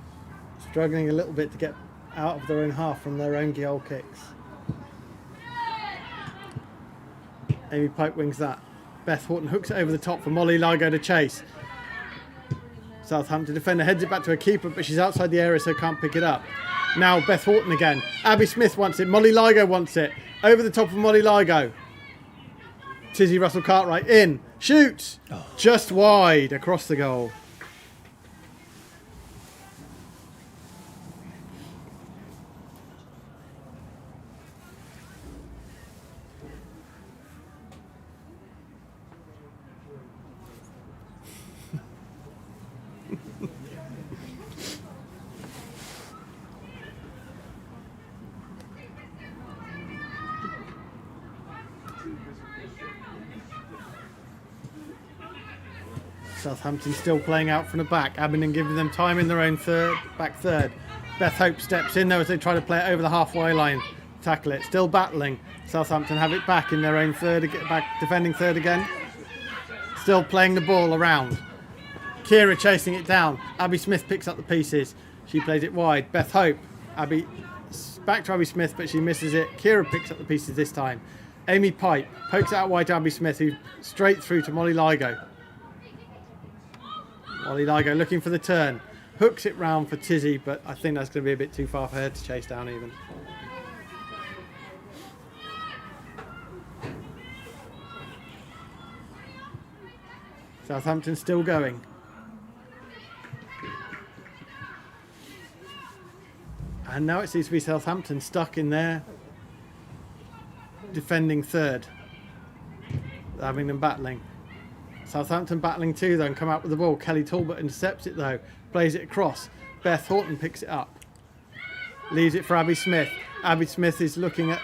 struggling a little bit to get out of their own half from their own goal kicks. Amy Pipe wings that. Beth Horton hooks it over the top for Molly Ligo to chase. Southampton defender heads it back to her keeper, but she's outside the area so can't pick it up. Now Beth Horton again. Abby Smith wants it. Molly Ligo wants it. Over the top of Molly Ligo. Tizzy Russell Cartwright in. Shoots. Oh. Just wide across the goal. Southampton still playing out from the back. Abingdon giving them time in their own back third. Beth Hope steps in though as they try to play it over the halfway line. Tackle it. Still battling. Southampton have it back in their own third. Back defending third again. Still playing the ball around. Kira chasing it down. Abby Smith picks up the pieces. She plays it wide. Beth Hope. Back to Abby Smith, but she misses it. Kira picks up the pieces this time. Amy Pipe pokes it out wide to Abby Smith, who straight through to Molly Ligo. Molly Ligo looking for the turn. Hooks it round for Tizzy, but I think that's going to be a bit too far for her to chase down even. Southampton still going. And now it seems to be Southampton stuck in there, defending third. Abingdon battling. Southampton battling too though and come out with the ball. Kelly Talbot intercepts it though. Plays it across. Beth Horton picks it up. Leaves it for Abby Smith. Abby Smith is looking at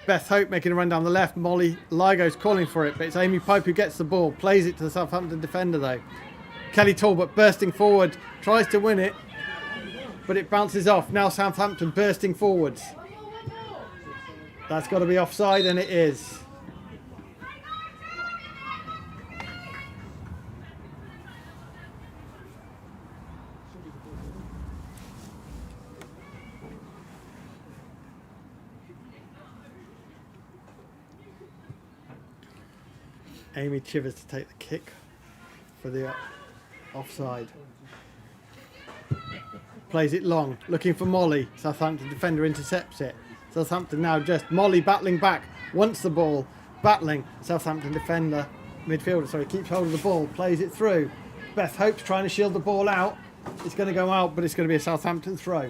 Beth Hope making a run down the left. Molly Ligo's calling for it, but it's Amy Pipe who gets the ball. Plays it to the Southampton defender though. Kelly Talbot bursting forward. Tries to win it, but it bounces off. Now Southampton bursting forwards. That's got to be offside, and it is. Amy Chivers to take the kick for the offside. Plays it long, looking for Molly. Southampton defender intercepts it. Southampton now just Molly battling back, wants the ball, battling. Southampton defender, midfielder, keeps hold of the ball, plays it through. Beth Hope's trying to shield the ball out. It's going to go out, but it's going to be a Southampton throw.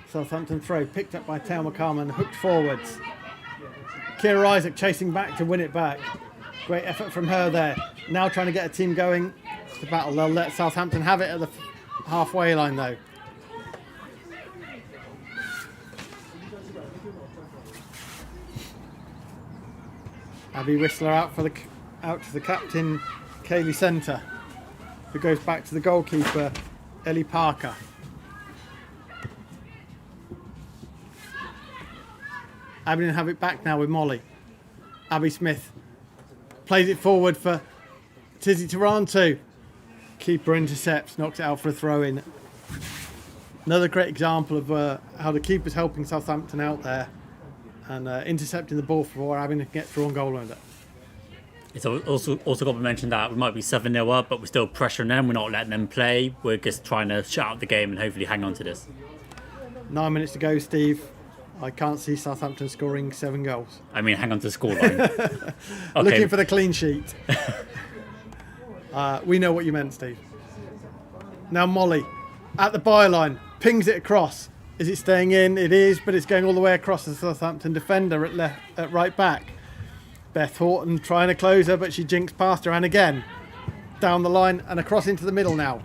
Southampton throw picked up by Thelma Carman, hooked forwards. Kira Isaac chasing back to win it back. Great effort from her there. Now trying to get a team going to battle. They'll let Southampton have it at the halfway line though. Abby Whistler out to the captain, Kaylee Centre, who goes back to the goalkeeper, Ellie Parker. Abingdon have it back now with Molly. Abby Smith plays it forward for Tizzy Taranto. Keeper intercepts, knocks it out for a throw-in. Another great example of how the keeper's helping Southampton out there and intercepting the ball before Abingdon can get through on goal under. It's also got to mention that we might be 7-0 up, but we're still pressuring them. We're not letting them play. We're just trying to shut out the game and hopefully hang on to this. 9 minutes to go, Steve. I can't see Southampton scoring 7 goals. I mean, hang on to the scoreline. Okay. Looking for the clean sheet. We know what you meant, Steve. Now Molly, at the byline, pings it across. Is it staying in? It is, but it's going all the way across the Southampton defender at right back. Beth Horton trying to close her, but she jinks past her, and again, down the line and across into the middle now.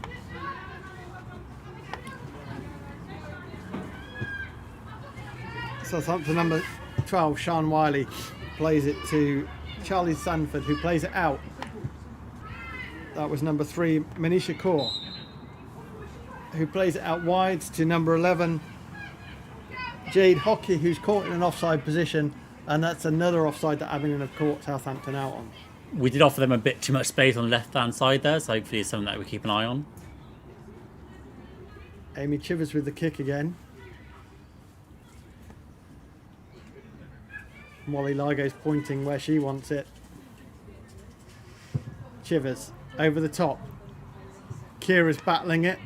Southampton number 12, Sean Wiley, plays it to Charlie Sanford, who plays it out. That was number 3, Manisha Kaur, who plays it out wide to number 11, Jade Hockey, who's caught in an offside position, and that's another offside that Abingdon have caught Southampton out on. We did offer them a bit too much space on the left-hand side there, so hopefully it's something that we keep an eye on. Amy Chivers with the kick again. Molly Ligo's pointing where she wants it. Chivers over the top. Kira's battling it.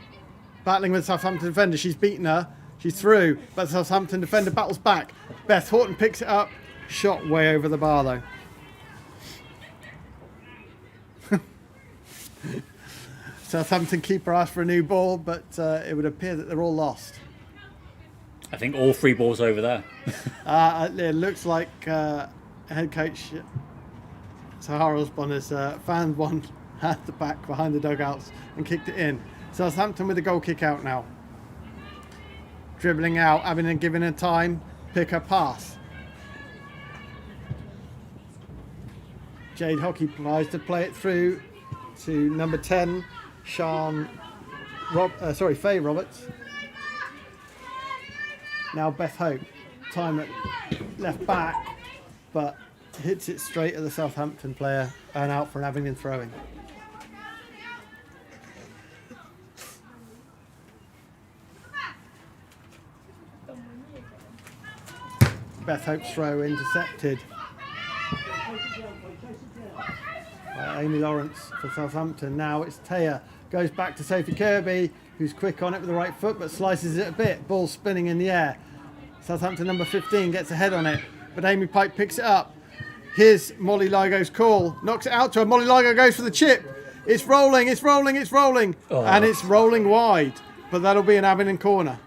Battling with the Southampton defender. She's beaten her. She's through, but the Southampton defender battles back. Beth Horton picks it up. Shot way over the bar though. Southampton keeper asked for a new ball, but it would appear that they're all lost. I think all 3 balls over there. It looks like head coach Sahara Osborne has found one at the back behind the dugouts and kicked it in. Southampton with a goal kick out now. Dribbling out, Abingdon giving her time, pick her pass. Jade Hockey tries to play it through to number 10, Faye Roberts. Now Beth Hope, time at left back, but hits it straight at the Southampton player and out for an Abingdon throw-in. Beth Hope's throw intercepted by Amy Lawrence for Southampton. Now it's Taya, goes back to Sophie Kirby, who's quick on it with the right foot but slices it a bit. Ball spinning in the air. Southampton number 15 gets ahead on it, but Amy Pike picks it up. Here's Molly Ligo's call, knocks it out to her. Molly Ligo goes for the chip. It's rolling, it's rolling, it's rolling, and it's rolling wide, but that'll be an Abingdon corner.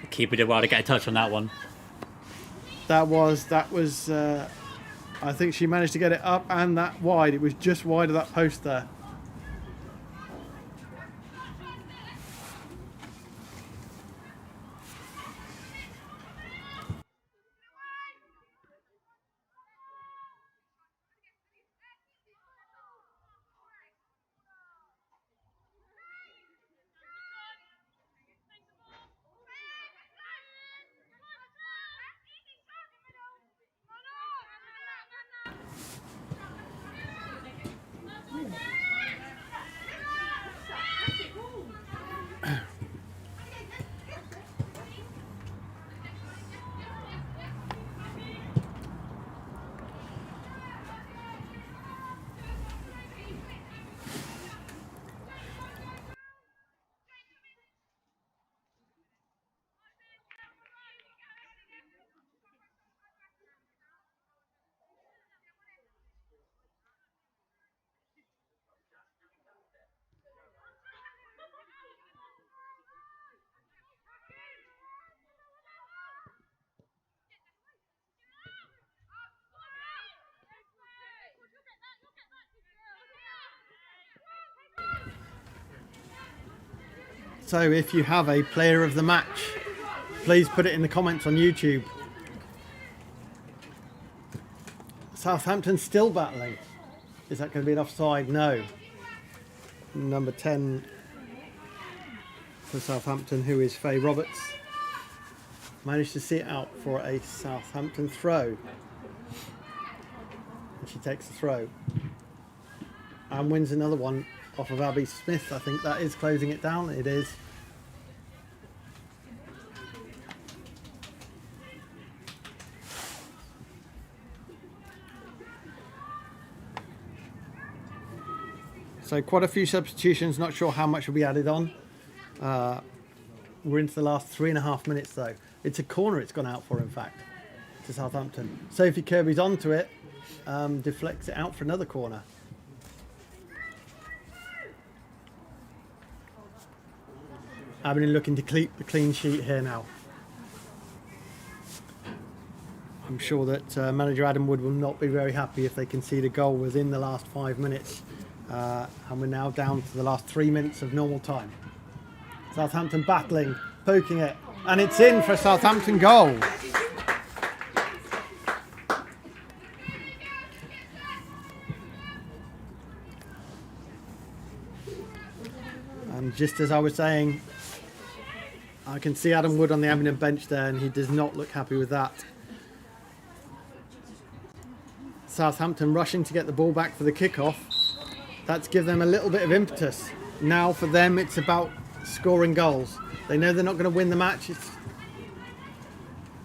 The keeper did well to get a touch on that one. That was. I think she managed to get it up and that wide. It was just wide of that post there. So if you have a player of the match, please put it in the comments on YouTube. Southampton still battling. Is that going to be an offside? No. Number 10 for Southampton, who is Faye Roberts, managed to see it out for a Southampton throw. And she takes the throw and wins another one off of Abby Smith. I think that is closing it down. It is. So quite a few substitutions, not sure how much will be added on. We're into the last 3.5 minutes though. It's a corner it's gone out for, in fact, to Southampton. Sophie Kirby's onto it, deflects it out for another corner. Abingdon looking to keep the clean sheet here now. I'm sure that manager Adam Wood will not be very happy if they concede a goal within the last 5 minutes. And we're now down to the last 3 minutes of normal time. Southampton battling, poking it, and it's in for a Southampton goal. And just as I was saying, I can see Adam Wood on the Abingdon bench there, and he does not look happy with that. Southampton rushing to get the ball back for the kickoff. That's given them a little bit of impetus. Now for them it's about scoring goals. They know they're not going to win the match. It's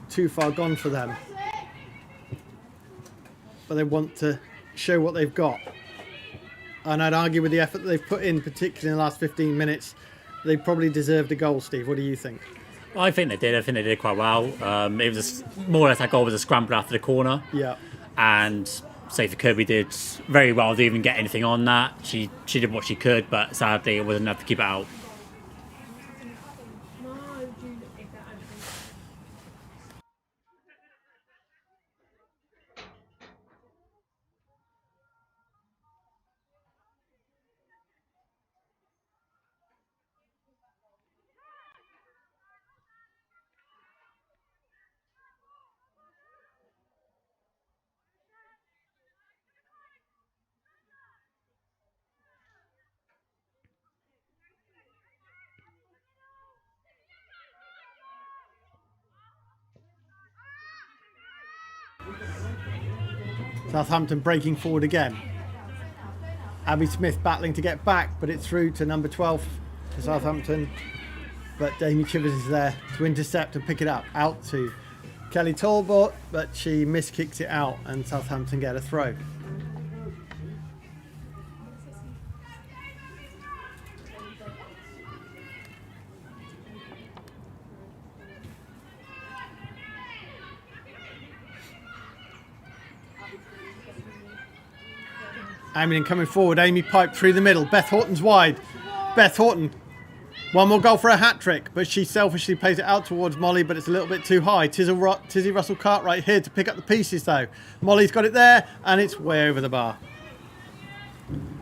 too far gone for them. But they want to show what they've got. And I'd argue with the effort that they've put in, particularly in the last 15 minutes, they probably deserved a goal, Steve. What do you think? I think they did. I think they did quite well. It was more or less that goal was a scramble after the corner. Yeah. And Sophie Kirby did very well to even get anything on that. She did what she could, but sadly it wasn't enough to keep it out. Southampton breaking forward again. Abby Smith battling to get back, but it's through to number 12 for Southampton. But Amy Chivers is there to intercept and pick it up. Out to Kelly Talbot, but she miskicks it out and Southampton get a throw. Abingdon coming forward, Amy Pipe through the middle, Beth Horton's wide. Beth Horton, one more goal for a hat-trick, but she selfishly plays it out towards Molly, but it's a little bit too high. Tizzy Russell-Cartwright here to pick up the pieces though. Molly's got it there, and it's way over the bar.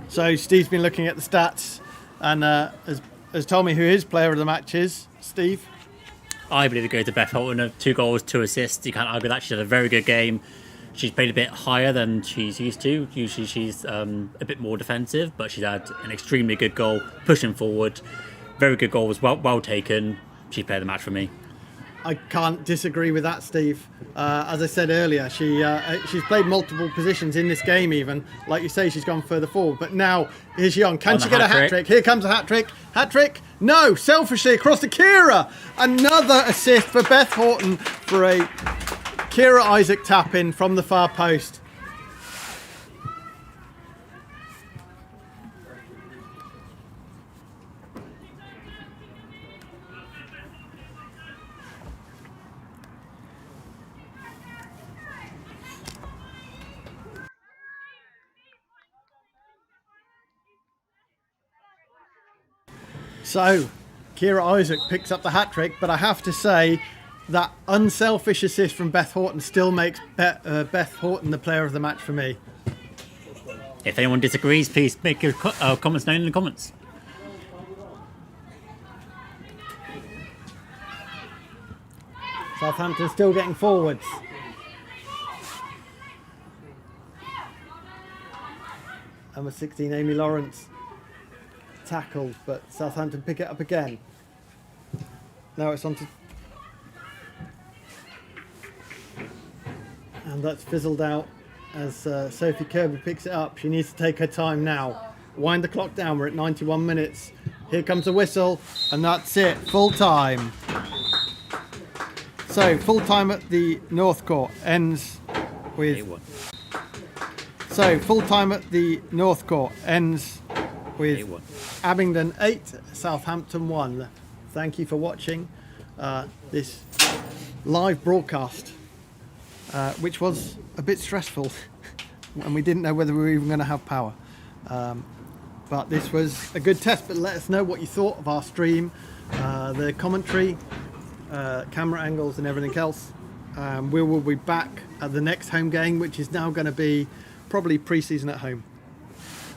So Steve's been looking at the stats, and has told me who his player of the match is. Steve? I believe it goes to Beth Horton. 2 goals, 2 assists. You can't argue that. She had a very good game. She's played a bit higher than she's used to. Usually she's a bit more defensive, but she's had an extremely good goal, pushing forward. Very good goal, was well taken. She played the match for me. I can't disagree with that, Steve. As I said earlier, she's played multiple positions in this game even. Like you say, she's gone further forward. But now, here she on. Can she get a hat-trick? Here comes a hat-trick. Hat-trick? No! Selfishly across to Kira. Another assist for Beth Horton for a Kira Isaac tap-in from the far post. So, Kira Isaac picks up the hat-trick, but I have to say that unselfish assist from Beth Horton still makes Beth Horton the player of the match for me. If anyone disagrees, please make your comments known in the comments. Southampton still getting forwards. Number 16, Amy Lawrence, tackled, but Southampton pick it up again. Now it's on to... And that's fizzled out as Sophie Kirby picks it up. She needs to take her time now. Wind the clock down, we're at 91 minutes. Here comes a whistle, and that's it, full time. So, full time at the North Court ends with... So, full time at the North Court ends with Abingdon 8, Southampton 1. thank you for watching this live broadcast, which was a bit stressful and we didn't know whether we were even going to have power. But this was a good test. But let us know what you thought of our stream, the commentary, camera angles and everything else. We will be back at the next home game, which is now going to be probably pre-season at home.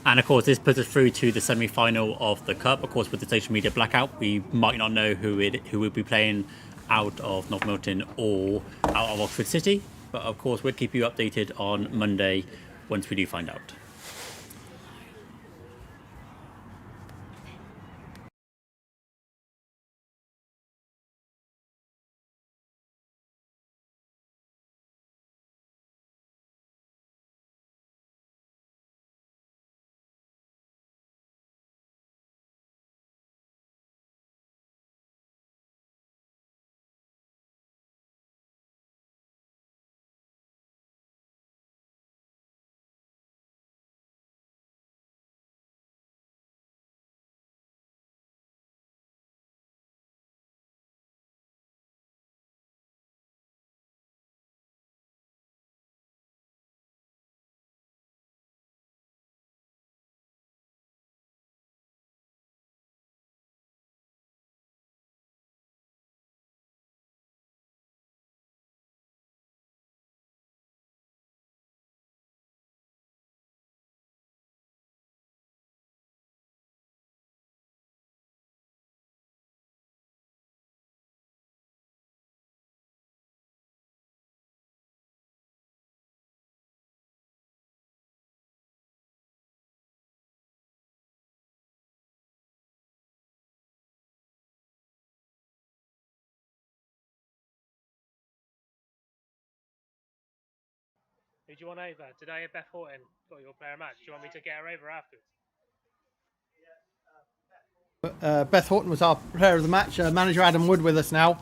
And of course, this puts us through to the semi-final of the Cup. Of course, with the social media blackout, we might not know who will be playing out of North Milton or out of Oxford City. But of course, we'll keep you updated on Monday once we do find out. Who do you want over? Today, Beth Horton got your player match. Do you want me to get her over afterwards? Beth Horton was our player of the match. Manager Adam Wood with us now.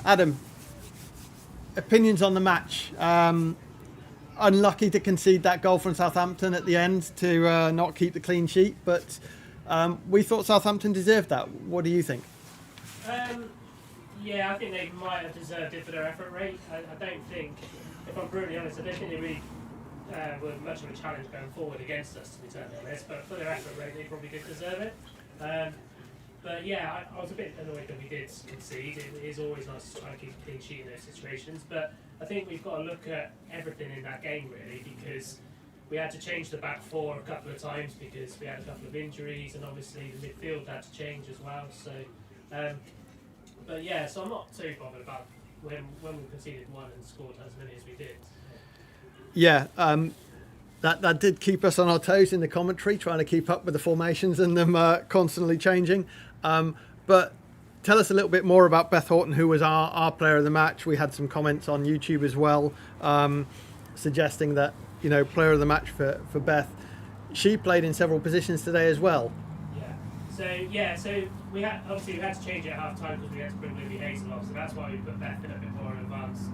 Adam, opinions on the match? Unlucky to concede that goal from Southampton at the end to not keep the clean sheet, but we thought Southampton deserved that. What do you think? Yeah, I think they might have deserved it for their effort rate. I don't think, if I'm brutally honest, I don't think they really were much of a challenge going forward against us, to be totally honest. But for their effort rate, they probably did deserve it. But yeah, I was a bit annoyed that we did concede. It is always nice to try and keep a clean sheet in those situations. But I think we've got to look at everything in that game, really, because we had to change the back four a couple of times because we had a couple of injuries, and obviously the midfield had to change as well. So, but yeah, so I'm not too bothered about when we conceded one and scored as many as we did. Yeah, that did keep us on our toes in the commentary, trying to keep up with the formations and them constantly changing. But tell us a little bit more about Beth Horton, who was our player of the match. We had some comments on YouTube as well, suggesting that, you know, player of the match for Beth. She played in several positions today as well. So we had to change it at half time because we had to bring Libby Hazel off. So that's why we put Beth in a bit more advanced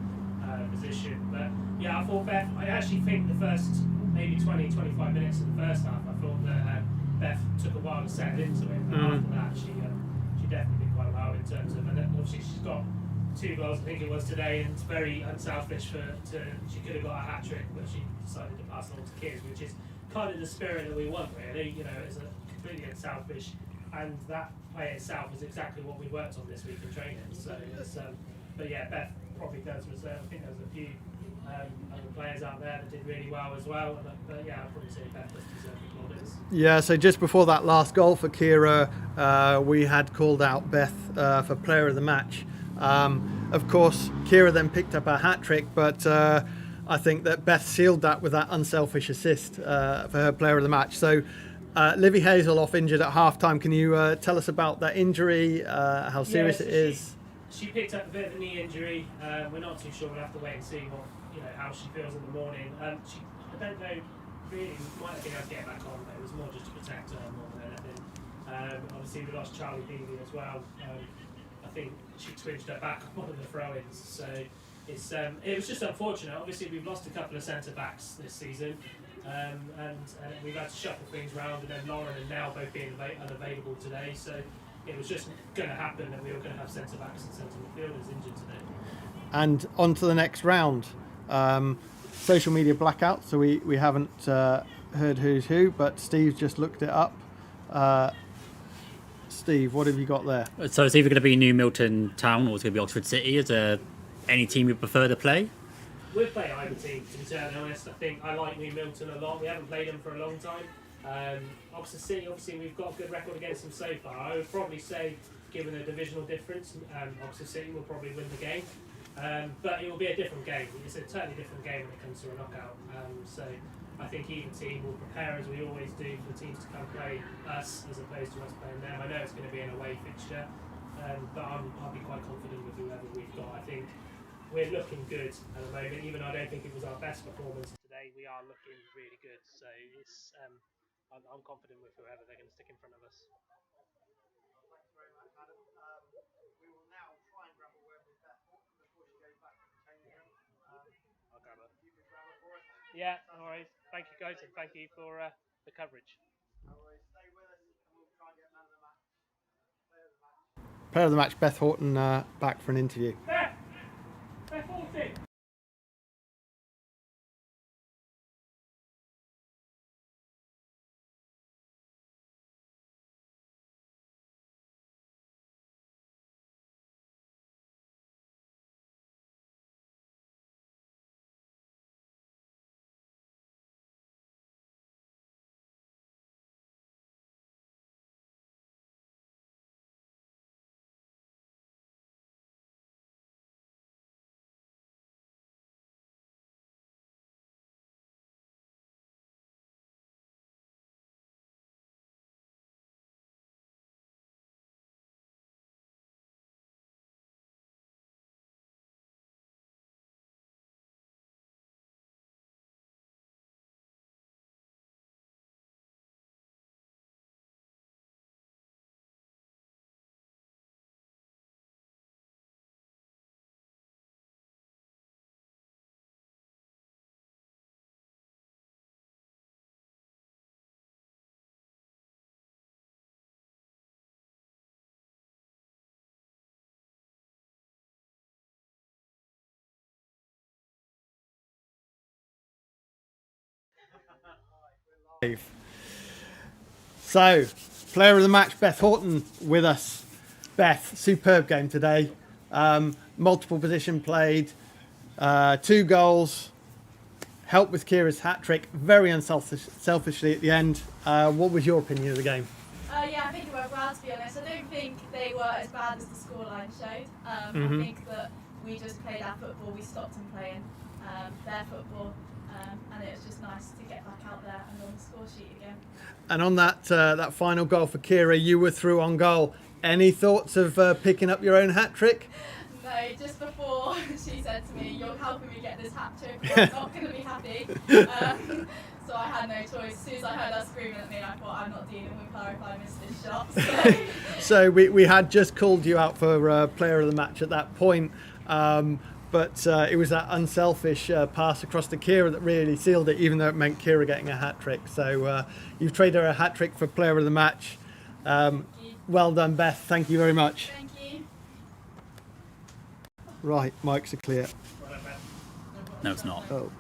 position. But yeah, I thought Beth. I actually think the first maybe 20-25 minutes of the first half, I thought that Beth took a while to settle into it. But after that, she definitely did quite well in terms of. And obviously she's got 2 goals, I think it was today, and it's very unselfish she could have got a hat trick, but she decided to pass it on to kids, which is kind of the spirit that we want, really. You know, it's a completely unselfish. And that play itself is exactly what we worked on this week in training. So, but yeah, Beth probably does reserve. I think there's a few other players out there that did really well as well. But yeah, I'd probably say Beth does deserve the plaudits. Yeah, so just before that last goal for Kira, we had called out Beth for player of the match. Of course, Kira then picked up a hat trick, but I think that Beth sealed that with that unselfish assist for her player of the match. So. Livy Hazel off injured at half time. Can you tell us about that injury, how serious it is? She picked up a bit of a knee injury. We're not too sure. We'll have to wait and see how she feels in the morning. I don't know, really, we might have been able to get back on, but it was more just to protect her more than anything. Obviously, we lost Charlie Beasley as well. I think she twinged her back on one of the throw-ins. So it was just unfortunate. Obviously, we've lost a couple of centre-backs this season. And we've had to shuffle things around, and then Lauren and Nell both being unavailable today. So it was just going to happen that we were going to have centre backs and centre midfielders injured today. And on to the next round. Social media blackout, so we haven't heard who's who, but Steve just looked it up. Steve, what have you got there? So it's either going to be New Milton Town or it's going to be Oxford City. Is there any team you prefer to play? We'll play either team, to be totally honest. I think I like New Milton a lot. We haven't played them for a long time. Oxford City, obviously, we've got a good record against them so far. I would probably say, given the divisional difference, Oxford City will probably win the game. But it will be a different game. It's a totally different game when it comes to a knockout. So I think either team will prepare, as we always do, for teams to come play us as opposed to us playing them. I know it's going to be an away fixture, but I'll be quite confident with whoever we've got. I think we're looking good at the moment, even though I don't think it was our best performance today. We are looking really good, so it's I'm confident with whoever they're going to stick in front of us. Thanks very much, Adam. We will now try and grab a word with Beth Horton before she goes back to the changing room. I'll grab it. You can grab it for us. Yeah, no worries. Thank you, guys, and thank you for the coverage. No worries. Stay with us, and we'll try and get man of the match. Player of the match. Player of the match, Beth Horton, back for an interview. Beth! Beth Horton! So, player of the match, Beth Horton, with us. Beth, superb game today. Multiple position played, 2 goals, helped with Kira's hat-trick, very unselfishly at the end. What was your opinion of the game? Yeah, I think it went well, to be honest. I don't think they were as bad as the scoreline showed. I think that we just played our football, we stopped them playing their football, and it was just nice to get back out there and on the score sheet again. And on that final goal for Kira, you were through on goal. Any thoughts of picking up your own hat-trick? No, just before she said to me, "You're helping me get this hat-trick, I'm not going to be happy." So I had no choice. As soon as I heard her screaming at me, I thought, I'm not dealing with her if I miss this shot. So we had just called you out for player of the match at that point, but it was that unselfish pass across to Kira that really sealed it, even though it meant Kira getting a hat-trick. So you've traded her a hat-trick for player of the match. Well done, Beth. Thank you very much. Thank you. Right, mics are clear. No, it's not. Oh.